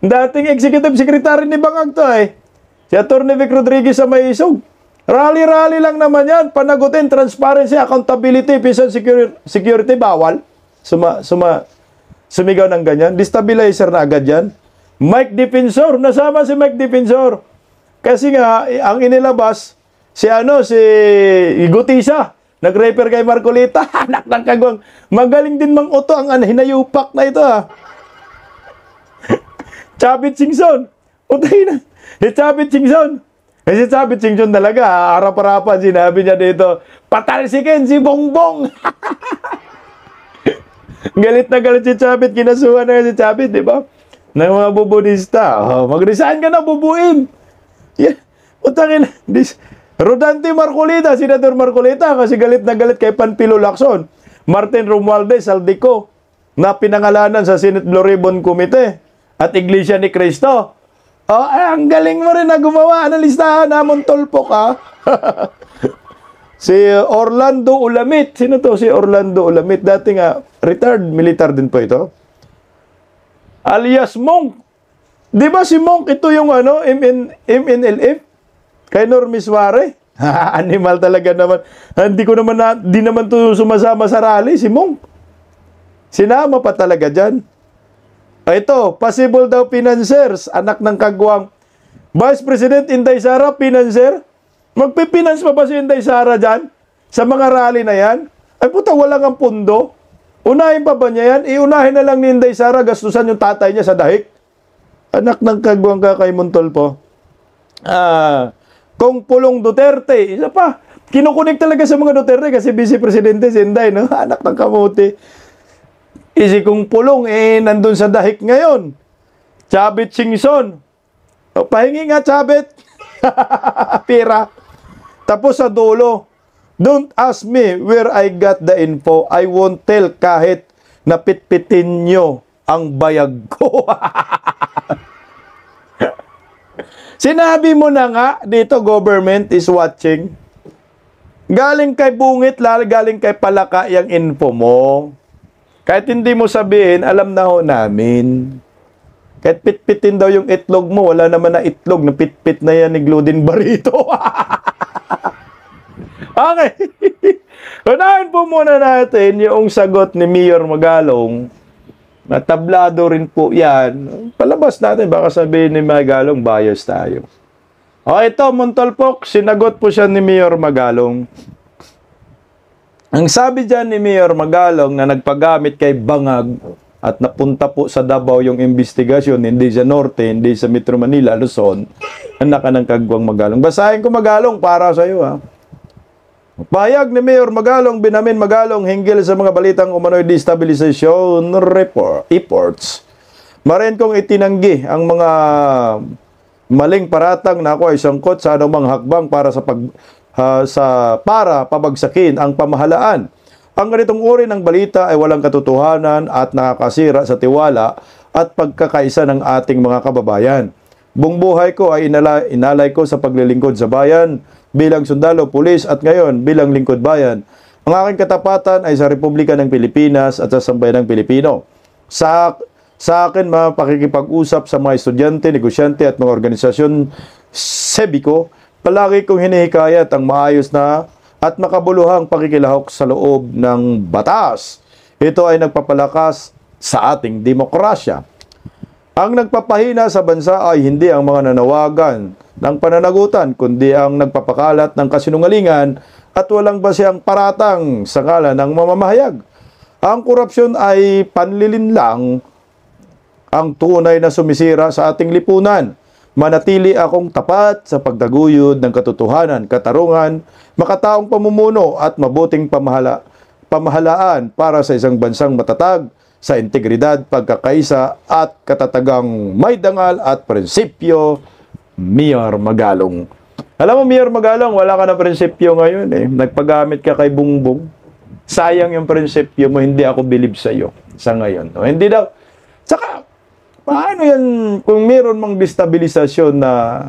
Dating executive secretary ni Bangag to eh. Si Atty. Vic Rodriguez sa may isog. Rally-rally lang naman yan. Panagutin, transparency, accountability, peace and security, bawal. Sumigaw ng ganyan. Destabilizer na agad yan. Mike Defensor, nasama si Mike Defensor. Kasi nga, ang inilabas, si Gutisa, nag-refer kay Marcolita, anak ng kagwang. Magaling din mang uto ang hinayupak na ito ha. Chavit Singson. Utay na. Si Chavit Singson. Si Chavit Singson talaga, harap-harapan, sinabi niya dito, patalsikin si Bongbong. Galit na galit si Chavit, kinasuhan na si Chavit, di ba? Ng mga bubudista. Mag-resign ka na, bubuin. Yeah. Utangin, Rodante Marcolita, Senador Marcolita, kasi galit na galit kay Panfilo Lacson. Martin Romualdez Saldico, na pinangalanan sa Senate Blue Ribbon Committee at Iglesia ni Cristo. Oh, ang galing mo rin na gumawa ng listahan namon tulpok, ha? Si Orlando Ulamit. Sino to si Orlando Ulamit? Dati nga, retired militar din po ito. Alias Monk. Di ba si Monk, ito yung MNLF? Kay Normis Suarez? Animal talaga naman. Di naman to sumasama sa rally, si Monk. Sinama pa talaga dyan. Ito, possible daw financiers, anak ng kagwang. Vice President Inday Sara, financer? Magpipinance pa ba si Inday Sara dyan? Sa mga rally na yan? Ay puta, walang ang pundo. Unahin pa ba niya yan? Iunahin na lang ni Inday Sara, gastusan yung tatay niya sa dahik. Anak ng kagwang Kakay Montolpo. Kung Pulong Duterte, isa pa. Kinukunik talaga sa mga Duterte kasi Vice Presidente si Inday, no? Anak ng kamuti. Isi kung Pulong, nandun sa dahik ngayon. Chabit Singson. O, pahingi nga, Chabit. Pira. Tapos sa dulo, don't ask me where I got the info. I won't tell kahit napitpitin nyo ang bayag ko. Sinabi mo na nga, dito government is watching. Galing kay Bungit, galing kay Palaka yung info mo. Kahit hindi mo sabihin, alam na ho namin. Kahit pitpitin daw yung itlog mo, wala naman na itlog, napitpit na yan ni Glodin Barito. Okay. Unahin po muna natin yung sagot ni Mayor Magalong. Natablado rin po yan. Palabas natin, baka sabihin ni Magalong, bias tayo. O ito, Montolpok, sinagot po siya ni Mayor Magalong. Ang sabi dyan ni Mayor Magalong na nagpagamit kay Bangag at napunta po sa Davao yung investigasyon, hindi sa Norte, hindi sa Metro Manila, Luzon, anak ng Kagwang Magalong. Basahin ko Magalong para sa iyo, ha. Pahayag ni Mayor Magalong, Binamin Magalong, hinggil sa mga balitang umano'y destabilization reports. Marin kong itinanggi ang mga maling paratang na ako ay sangkot sa anumang hakbang para para pabagsakin ang pamahalaan. Ang ganitong uri ng balita ay walang katotohanan at nakakasira sa tiwala at pagkakaisa ng ating mga kababayan. Buong buhay ko ay inalay ko sa paglilingkod sa bayan bilang sundalo, pulis at ngayon bilang lingkod bayan. Ang aking katapatan ay sa Republika ng Pilipinas at sa sambayanang Pilipino. Sa akin, mapakikipag-usap sa mga estudyante, negosyante at mga organisasyon SEBICO, palagi kong hinihikayat ang maayos na at makabuluhang pakikilahok sa loob ng batas. Ito ay nagpapalakas sa ating demokrasya. Ang nagpapahina sa bansa ay hindi ang mga nanawagan ng pananagutan, kundi ang nagpapakalat ng kasinungalingan at walang basehang paratang sa ngalan ng mamamahayag. Ang korupsyon ay panlilinlang ang tunay na sumisira sa ating lipunan. Manatili akong tapat sa pagdaguyod ng katotohanan, katarungan, makataong pamumuno at mabuting pamahalaan para sa isang bansang matatag sa integridad, pagkakaisa at katatagang may dangal at prinsipyo. Mayor Magalong. Alam mo, Mayor Magalong, wala ka na prinsipyo ngayon eh. Nagpagamit ka kay Bungbong. Sayang yung prinsipyo mo, hindi ako believe sa iyo sa ngayon. No? Hindi daw. Saka, paano yan, kung meron mang destabilisasyon na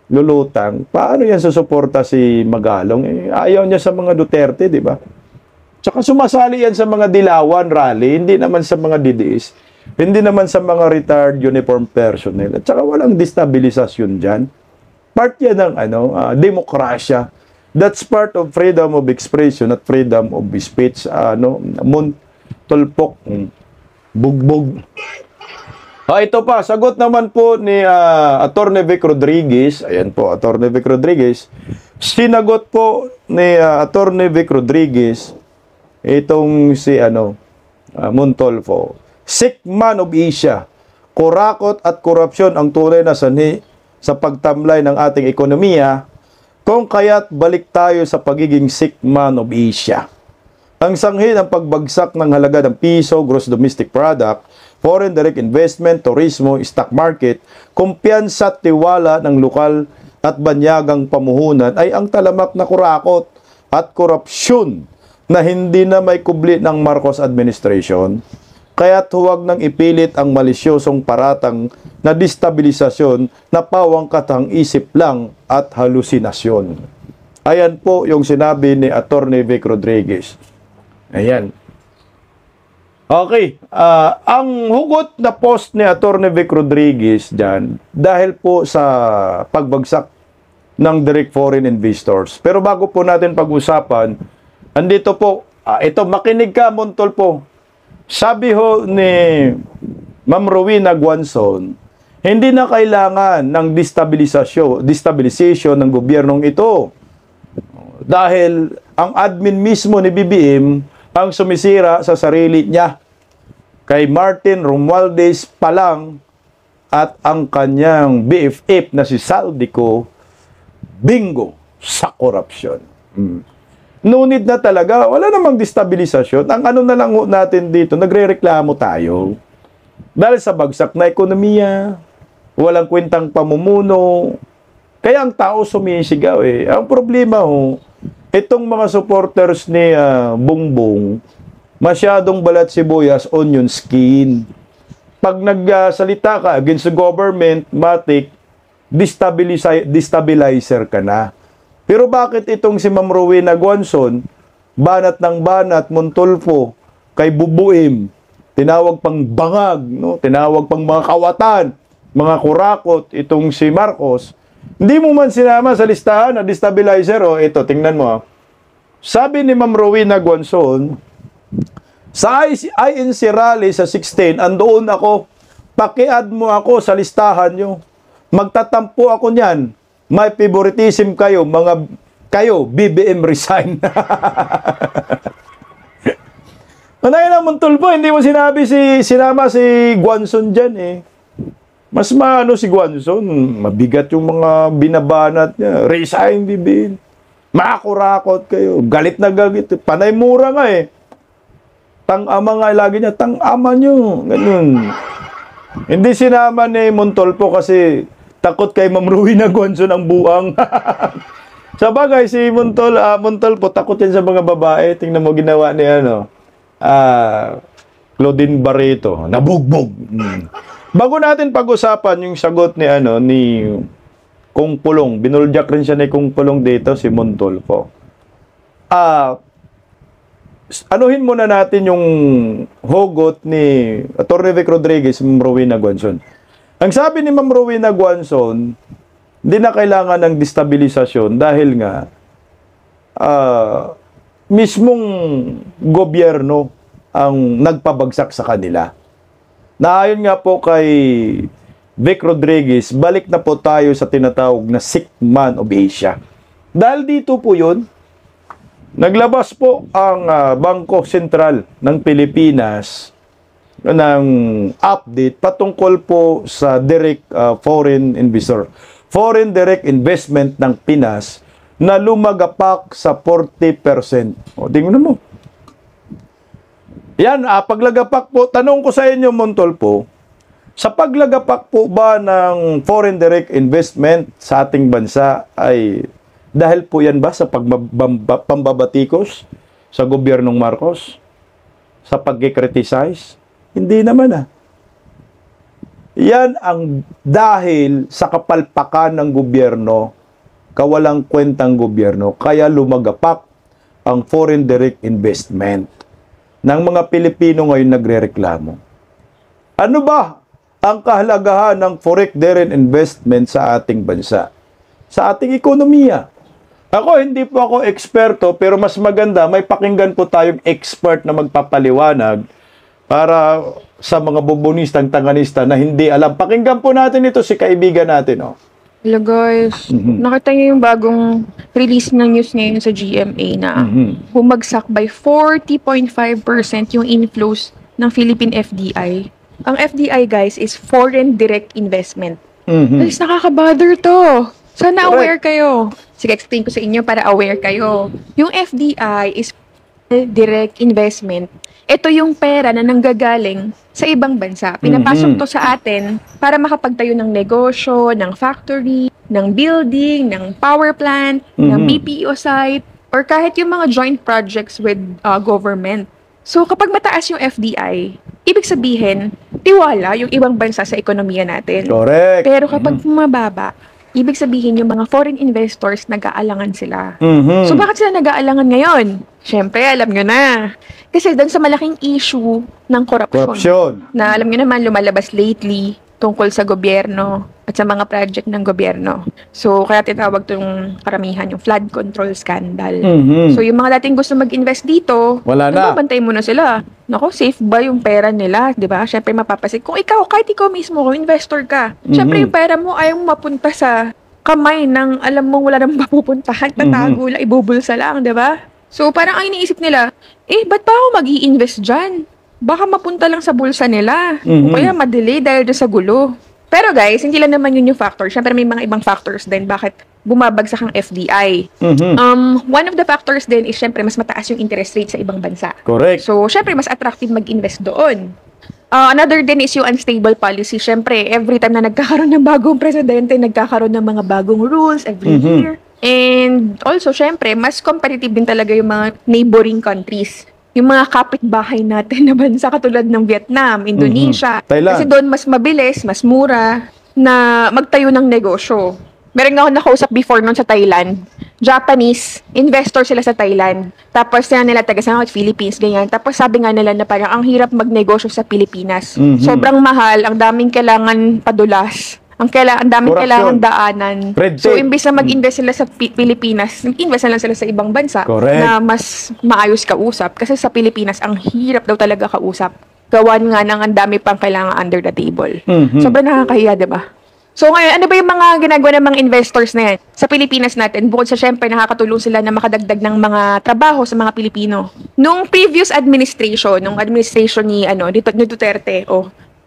lulutang, paano yan susuporta si Magalong? Eh, ayaw niya sa mga Duterte, di ba? Tsaka sumasali yan sa mga dilawan rally, hindi naman sa mga DDS, hindi naman sa mga retired uniform personnel. At saka walang destabilisasyon dyan. Part yan ng demokrasya. That's part of freedom of expression at freedom of speech. Montolpok, bugbog. Ito pa, sagot naman po ni Atty. Vic Rodriguez. Ayan po, Atty. Vic Rodriguez. Sinagot po ni Atty. Vic Rodriguez itong si Montolfo. Sick man of Asia. Kurakot at korupsyon ang tunay na sanhi sa pagtamlay ng ating ekonomiya, kung kaya't balik tayo sa pagiging sick man of Asia. Ang sanhi ng pagbagsak ng halaga ng piso, gross domestic product, foreign direct investment, turismo, stock market, kumpiyansa at tiwala ng lokal at banyagang pamuhunan ay ang talamak na kurakot at korupsyon na hindi na may kubli ng Marcos administration. Kaya't huwag nang ipilit ang malisyosong paratang na destabilisasyon na pawang katang isip lang at halusinasyon. Ayan po yung sinabi ni Attorney Vic Rodriguez. Ayan. Okay, ang hugot na post ni Attorney Vic Rodriguez dyan, dahil po sa pagbagsak ng direct foreign investors. Pero bago po natin pag-usapan, andito po, ito, makinig ka, Montolpo. Sabi ho ni Ma'am Rowena Guanzon, hindi na kailangan ng destabilisasyon ng gobyernong ito. Dahil ang admin mismo ni BBM ang sumisira sa sarili niya. Kay Martin Romualdez pa lang at ang kanyang BFF na si Saldico, bingo sa korupsyon. No need na talaga, wala namang destabilisasyon. Ang ano na lang natin dito, nagre-reklamo tayo. Dahil sa bagsak na ekonomiya, walang kwentang pamumuno, kaya ang tao sumisigaw eh. Ang problema ho, itong mga supporters ni Bongbong, masyadong balat sibuyas, onion skin. Pag nagsalita ka against the government, matik, destabilizer ka na. Pero bakit itong si Ma'am Rowena Guanzon, banat ng banat, Montolfo, kay Bubuim, tinawag pang bangag, no? Tinawag pang mga kawatan, mga kurakot, itong si Marcos, hindi mo man sinama sa listahan na destabilizer. O, ito, tingnan mo. Sabi ni Ma'am Rowena Guanzon, sa INC rally sa 16, andoon ako, paki-add mo ako sa listahan nyo. Magtatampo ako niyan. May favoritism kayo, kayo, BBM resign. Manayin ang Montolfo, hindi mo sinama si Guanzon dyan eh. Mas maano si Guanzon, mabigat yung mga binabanat niya. Resign, BBM. Makurakot kayo. Galit na galit. Panay mura nga eh. Tang-ama nga lagi niya. Tang-ama nyo. Ganun. Hindi sinama ni Montolfo kasi takot kay Ma'am Rowena Guanzon ang buang. Sa bagay, si Montolfo takot yan sa mga babae. Tingnan mo ginawa ni Claudine Barreto. Nabugbog. Bago natin pag-usapan yung sagot ni Kung Pulong, binuljak rin siya ni Kung Pulong dito, si Montolfo. Anuhin muna natin yung hugot ni Atty. Vic Rodriguez, Ma'am Rowena Guanzon. Ang sabi ni Ma'am Rowena Guanzon, hindi na kailangan ng destabilisasyon dahil nga mismong gobyerno ang nagpabagsak sa kanila. Naayon nga po kay Vic Rodriguez, balik na po tayo sa tinatawag na sick man of Asia. Dahil dito po yun, naglabas po ang Bangko Sentral ng Pilipinas ng update patungkol po sa direct foreign direct investment ng Pinas na lumagapak sa 40%. O, tingnan mo. Yan, paglagapak po, tanong ko sa inyo, Montolfo, sa paglagapak po ba ng foreign direct investment sa ating bansa ay dahil po yan ba sa pambabatikos sa gobyernong Marcos? Sa pag-criticize? Hindi naman Yan ang dahil sa kapalpakan ng gobyerno, kawalang kwentang gobyerno, kaya lumagapak ang foreign direct investment ng mga Pilipino ngayon nagrereklamo. Ano ba ang kahalagahan ng foreign direct investment sa ating bansa? Sa ating ekonomiya? Hindi po ako eksperto, pero mas maganda, may pakinggan po tayong expert na magpapaliwanag para sa mga bubonistang tanganista na hindi alam. Pakinggan po natin ito si kaibigan natin. Hello guys, nakita niyo yung bagong release ng news ngayon sa GMA na bumagsak by 40.5% yung inflows ng Philippine FDI. Ang FDI guys is foreign direct investment. Guys, nakaka-bother to. Sana aware kayo. Sige, explain ko sa inyo para aware kayo. Yung FDI is direct investment. Ito yung pera na nanggagaling sa ibang bansa. Pinapasok to sa atin para makapagtayo ng negosyo, ng factory, ng building, ng power plant, ng BPO site, or kahit yung mga joint projects with government. So, kapag mataas yung FDI, ibig sabihin, tiwala yung ibang bansa sa ekonomiya natin. Correct. Pero kapag mababa, ibig sabihin yung mga foreign investors nag-aalangan sila. So, bakit sila nag-aalangan ngayon? Siyempre, alam nyo na. Kasi doon sa malaking issue ng corruption. Na alam nyo naman, lumalabas lately tungkol sa gobyerno at sa mga project ng gobyerno. So, kaya tinawag itong karamihan yung flood control scandal. So, yung mga dating gusto mag-invest dito, wala na. Bantay mo na sila. Nako, safe ba yung pera nila? Diba? Siyempre, mapapasik. Kung ikaw, kahit ikaw mismo, kung investor ka, siyempre, yung pera mo ayaw mapunta sa kamay ng alam mong wala nang mapupuntahan, tatago lang, ibubulsa lang, diba? So, parang ang iniisip nila, ba't pa ako mag-i-invest dyan? Baka mapunta lang sa bulsa nila. O kaya madelay dahil doon sa gulo. Pero guys, hindi lang naman yun yung factor. Siyempre may mga ibang factors din bakit bumabagsak ang FDI. One of the factors din is siyempre mas mataas yung interest rate sa ibang bansa. Correct. So, siyempre mas attractive mag-invest doon. Another din is yung unstable policy. Siyempre, every time na nagkakaroon ng bagong presidente, nagkakaroon ng mga bagong rules every year. And also, syempre, mas competitive din talaga yung mga neighboring countries. Yung mga kapitbahay natin na bansa katulad ng Vietnam, Indonesia. Thailand. Kasi doon mas mabilis, mas mura na magtayo ng negosyo. Meron nga ako nakausap before noon sa Thailand. Japanese, investor sila sa Thailand. Tapos nila taga sa Philippines, ganyan. Tapos sabi nga nila na parang ang hirap magnegosyo sa Pilipinas. Sobrang mahal, ang daming kailangan padulas. Ang daming kailangan daanan. So, imbis na mag-invest sila sa Pilipinas, mag-invest na lang sila sa ibang bansa. Correct. Na mas maayos kausap. Kasi sa Pilipinas, ang hirap daw talaga kausap. Gawan nga ng ang dami pang kailangan under the table. Sobrang nakakahiya, diba? So, ngayon, ano ba yung mga ginagawa ng mga investors na yan? Sa Pilipinas natin, bukod sa syempre, nakakatulong sila na makadagdag ng mga trabaho sa mga Pilipino. Nung previous administration, nung administration ni Duterte,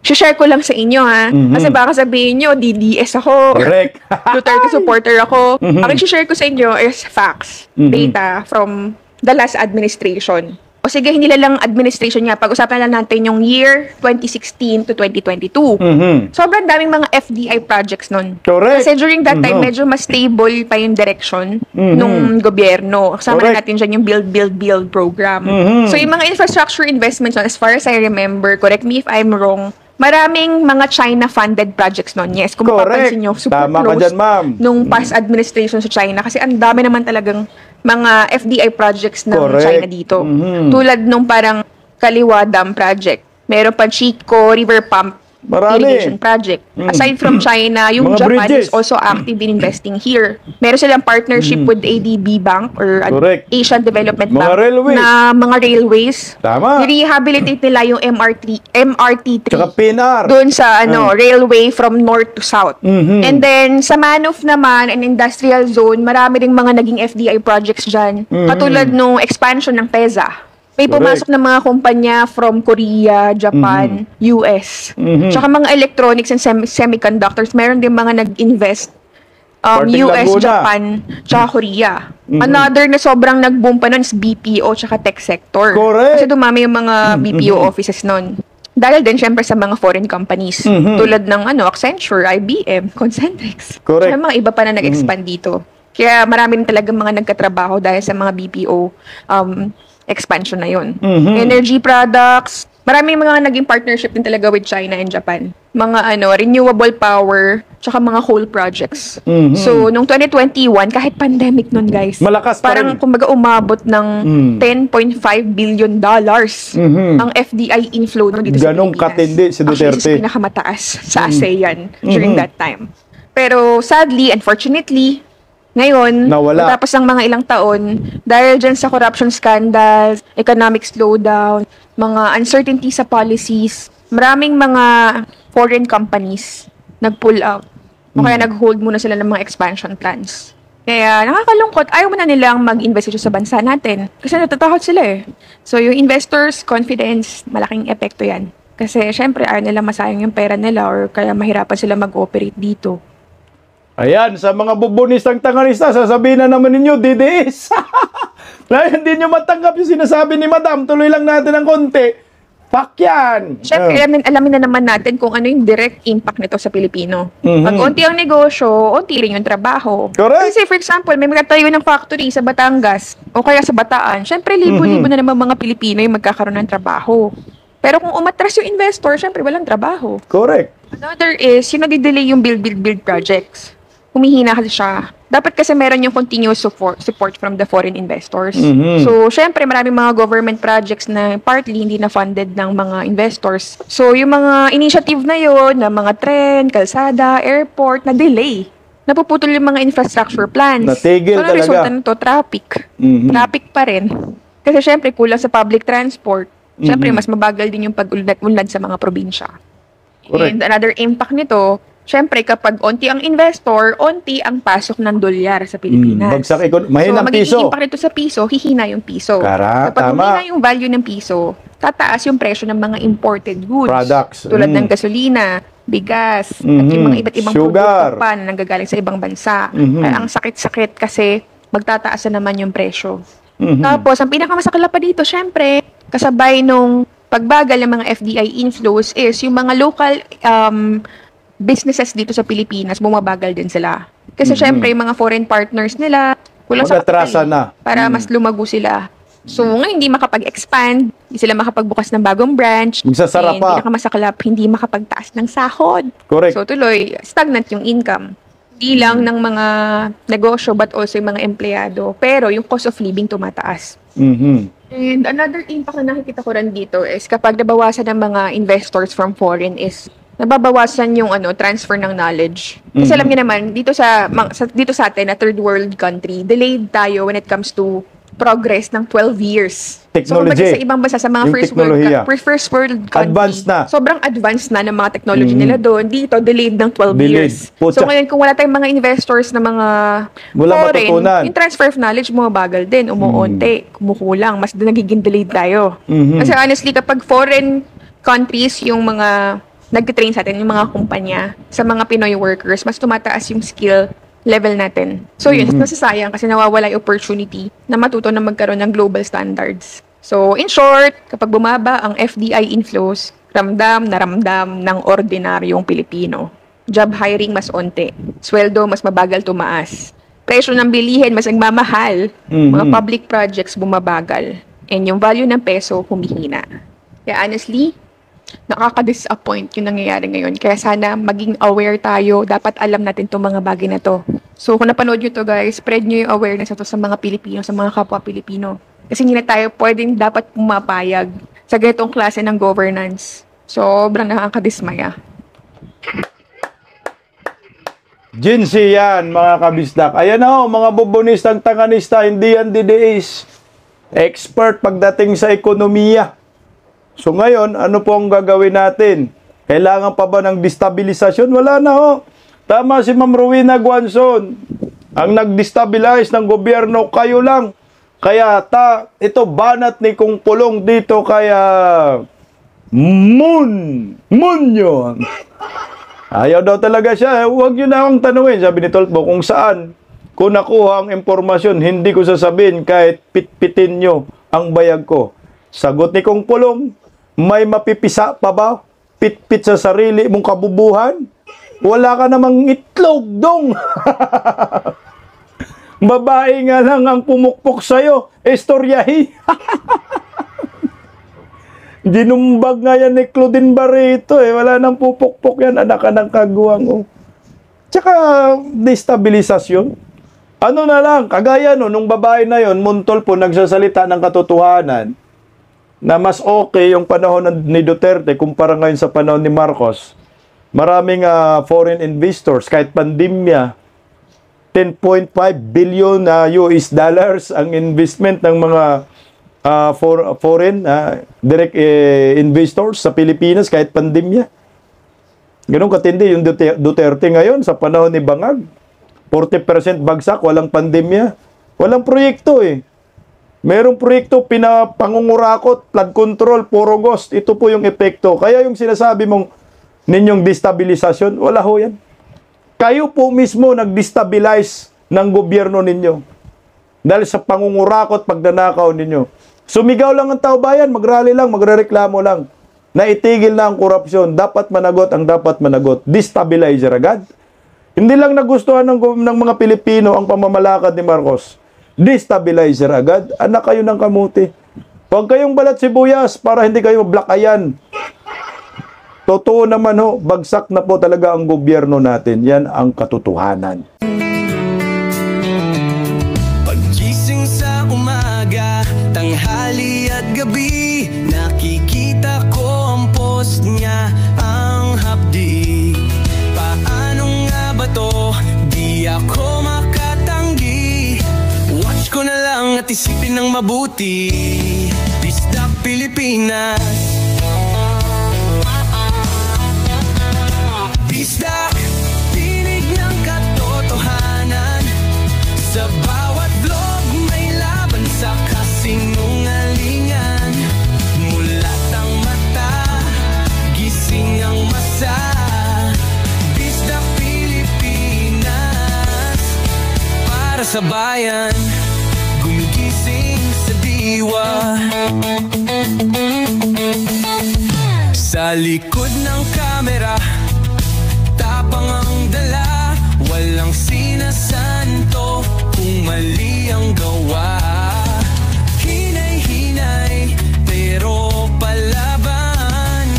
share ko lang sa inyo, ha? Kasi baka sabihin nyo, DDS ako. Correct. Duterte supporter ako. Ang share ko sa inyo is facts, data from the last administration. O sige, hindi lang administration nga. Pag-usapan lang natin yung year 2016 to 2022. Sobrang daming mga FDI projects nun. Correct. Kasi during that time, medyo mas stable pa yung direction nung gobyerno. Kasama na natin dyan yung Build program. So yung mga infrastructure investments nun, as far as I remember, correct me if I'm wrong, maraming mga China-funded projects nun. Yes, kung mapapansin nyo, super Tama close dyan, ma'am. nung past administration sa China. Kasi ang dami naman talagang mga FDI projects ng China dito. Tulad nung parang Kaliwa Dam project. Meron pa Chico River Pump Irrigation project. Aside from China, yung Mga Japan bridges. is also active in investing here. Meron silang partnership with ADB Bank or Asian Development Mga Bank railways. na mga railways. Tama. I-rehabilitate nila yung MRT3 Tsaka PNR. doon sa railway from north to south. And then sa Manof naman, an industrial zone, marami ring mga naging FDI projects dyan. Katulad nung expansion ng PEZA. May pumasok na mga kumpanya from Korea, Japan, US. Tsaka mga electronics and semiconductors. Meron din mga nag-invest US, Laguna. Japan, tsaka Korea. Another na sobrang nag-boom pa nun is BPO tsaka tech sector. Correct. Kasi dumami yung mga BPO offices nun. Dahil din syempre sa mga foreign companies. Tulad ng Accenture, IBM, Concentrix. Correct. Tsaka mga iba pa na nag-expand dito. Kaya marami rin talagang mga nagkatrabaho dahil sa mga BPO expansion na yun. Energy products, maraming mga naging partnership din talaga with China and Japan. Mga renewable power, tsaka mga coal projects. So, nung 2021, kahit pandemic nun, guys, malakas pa parang rin. kumbaga umabot ng $10.5 billion ang FDI inflow nun dito Ganong sa Pilipinas. katindi si Duterte. Actually, pinakamataas sa ASEAN during that time. Pero sadly, unfortunately, ngayon, nawala. tapos ng mga ilang taon, dahil dyan sa corruption scandals, economic slowdown, mga uncertainty sa policies, maraming mga foreign companies nag-pull out. O kaya nag-hold muna sila ng mga expansion plans. Kaya nakakalungkot, ayaw mo na nilang mag-invest sa bansa natin. Kasi natatakot sila eh. So yung investors' confidence, malaking epekto yan. Kasi syempre ayaw nila masayang yung pera nila or kaya mahirapan sila mag-operate dito. Ayan, sa mga bubunistang tangarista, sasabihin na naman ninyo, DDS. Dahil hindi nyo matanggap yung sinasabi ni Madam, tuloy lang natin ng konti. Fuck yan! Siyempre, alamin na naman natin kung ano yung direct impact nito sa Pilipino. Pag unti ang negosyo, unti rin yung trabaho. Correct. Kasi for example, may magtatayo ng factory sa Batangas o kaya sa Bataan, siyempre libo-libo na naman mga Pilipino yung magkakaroon ng trabaho. Pero kung umatras yung investor, siyempre walang trabaho. Correct. Another is, yung nadidelay yung build projects. Humihina kasi siya. Dapat kasi meron yung continuous support from the foreign investors. So, syempre, maraming mga government projects na partly hindi na funded ng mga investors. So, yung mga initiative na yon, na mga tren, kalsada, airport, na delay. Napuputol yung mga infrastructure plans. Natigil so, talaga. resulta nito, traffic. Traffic pa rin. Kasi syempre, kulang sa public transport. Syempre, mas mabagal din yung pag-unlad sa mga probinsya. Correct. And another impact nito, syempre, kapag onti ang investor, onti ang pasok ng dolyar sa Pilipinas. Mahina ang piso. So, magiging impact nito sa piso, hihina yung piso. Kapag humina yung value ng piso, tataas yung presyo ng mga imported goods. Products. Tulad ng gasolina, bigas, at yung mga iba't ibang produkto pa na nanggagaling sa ibang bansa. Kaya ang sakit-sakit kasi magtataas na naman yung presyo. Tapos, ang pinakamasakala pa dito, syempre, kasabay nung pagbagal ng mga FDI inflows is yung mga local businesses dito sa Pilipinas, bumabagal din sila. Kasi syempre, yung mga foreign partners nila, kulang sa kapital na. Para mas lumago sila. So, ngayon, hindi makapag-expand, hindi sila makapagbukas ng bagong branch. Magsasara pa. Pinakamasaklap, hindi makapagtaas ng sahod. Correct. So, tuloy, stagnant yung income. Hindi lang ng mga negosyo, but also yung mga empleyado. Pero, yung cost of living tumataas. And another impact na nakikita ko rin dito is kapag nabawasan ng mga investors from foreign is nababawasan yung transfer ng knowledge. Kasi alam niyo naman, dito sa atin na third world country, delayed tayo when it comes to progress ng 12 years. Technology. So, sa ibang bansa, sa mga first world country, advanced na. Sobrang advanced na ng mga technology nila doon. Dito, delayed ng 12 years. So, ngayon, kung wala tayong mga investors na mga foreign, yung transfer of knowledge mabagal din, umuunti, kumukulang, mas nagiging delayed tayo. Kasi honestly, kapag foreign countries, yung mga nag-train sa atin, yung mga kumpanya, sa mga Pinoy workers, mas tumataas yung skill level natin. So yun, nasasayang kasi nawawala yung opportunity na matuto na magkaroon ng global standards. So in short, kapag bumaba ang FDI inflows, ramdam na ramdam ng ordinaryong Pilipino. Job hiring mas onte. Sweldo mas mabagal tumaas. Presyo ng bilihin mas nagmamahal. Mga public projects bumabagal. And yung value ng peso humihina. Kaya honestly, nakaka-disappoint yung nangyayari ngayon. Kaya sana maging aware tayo. Dapat alam natin itong mga bagay na to. So kung napanood nyo to guys, spread nyo yung awareness na to sa mga Pilipino, sa mga kapwa Pilipino. Kasi hindi na tayo pwedeng dapat pumapayag sa ganitong klase ng governance. Sobrang nakakadismaya. Jinsi yan, mga kabisdak. Ayan o, mga bubonistang tanganista, hindi yan DDAs. Expert pagdating sa ekonomiya. So ngayon, ano po ang gagawin natin? Kailangan pa ba ng destabilisasyon? Wala na ho. Tama si Ma'am Rowena Guanzon. Ang nag-destabilize ng gobyerno, kayo lang. Kaya ito banat ni Kung Pulong dito kaya Munyo. Ayaw daw talaga siya. Huwag nyo na akong tanungin, sabi ni Tolpo, kung saan. Kung nakuha ang impormasyon, hindi ko sasabihin kahit pitpitin nyo ang bayag ko. Sagot ni Kung Pulong, may mapipisa pa ba? Pitpit sa sarili mong kabubuhan? Wala ka namang itlog dong. Babae nga lang ang pumukpok sa'yo. Estoryahi. Dinumbag nga yan ni Claudine Barreto eh. Wala nang pupukpok yan. Anak ka ng kaguwang. Oh. Tsaka destabilisasyon. Ano na lang, kagaya no, nung babae na yon, Montol po nagsasalita ng katotohanan na mas okay yung panahon ni Duterte kumpara ngayon sa panahon ni Marcos. Maraming foreign investors, kahit pandemya, 10.5 billion US dollars ang investment ng mga foreign direct investors sa Pilipinas kahit pandemya. Ganun katindi yung Duterte ngayon sa panahon ni Bangag. 40% bagsak, walang pandemya. Walang proyekto eh. Merong proyekto, pinapangungurakot, flood control, puro ghost. Ito po yung epekto. Kaya yung sinasabi mong ninyong destabilisasyon, wala ho yan. Kayo po mismo nag-destabilize ng gobyerno ninyo. Dahil sa pangungurakot, pagdanakaw ninyo. Sumigaw lang ang tao bayan, magrally lang, magrereklamo lang. na itigil na ang korupsyon. Dapat managot ang dapat managot. Destabilizer agad. Hindi lang nagustuhan ng mga Pilipino ang pamamalakad ni Marcos. Destabilizer agad. Anak kayo ng kamuti. Huwag kayong balat sibuyas para hindi kayo blakayan. Totoo naman ho, bagsak na po talaga ang gobyerno natin. Yan ang katotohanan. Pagising sa umaga, tanghali at gabi, nakikita ko ang post niya, ang hapdi. Paano nga ba to? Di ako makatanggi. Watch ko na lang at isipin ng mabuti. Bisdak Pilipinas. Bisdak, tinig ng katotohanan. Sa bawat vlog may laban sa kasinungalingan. Mulat ang mata, gising ang masa. Bisdak Pilipinas, para sa bayan, gumigising sa diwa. Sa likod ng kamera, tapang ang dala, walang sinasanto kung mali ang gawa. Hinay-hinay, pero palaban.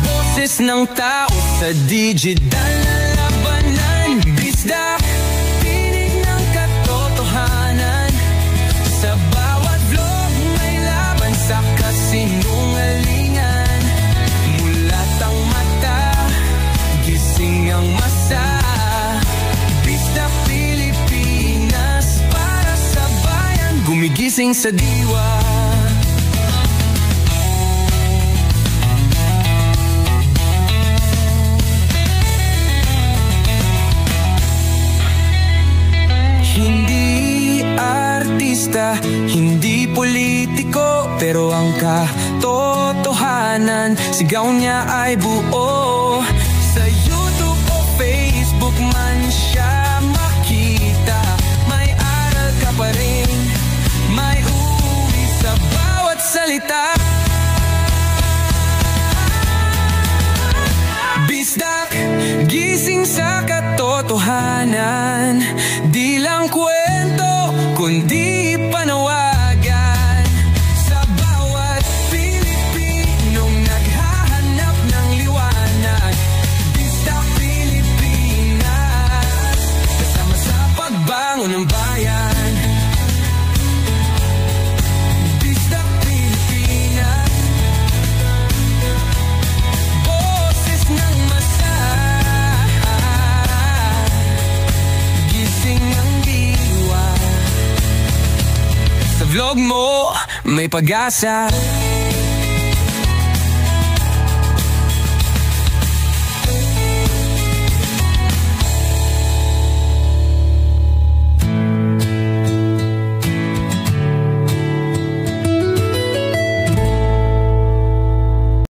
Boses ng tao sa digital na labanan. Bisdak, tinig ng katotohanan. Sa bawat vlog may laban sa kasinungalingan. Mulat ang mata, gising ang masa. Bisdak Pilipinas, para sa bayan, gumigising sa diwa. Hindi artista, hindi politiko, pero ang katotohanan, sigaw niya ay buo. Sa YouTube o Facebook man siya makita, may aral ka pa rin, may uwi sa bawat salita. Bisdak, gising sa katotohanan, di lang kwento, kundi panawagan. Sa bawat Pilipinong naghahanap ng liwanag. Bisdak Pilipinas, kasama sa pagbangon ng bayan. Bisdak Pilipinas, boses ng masa, gising ang diwa. Sa vlog mo, may pag-asa.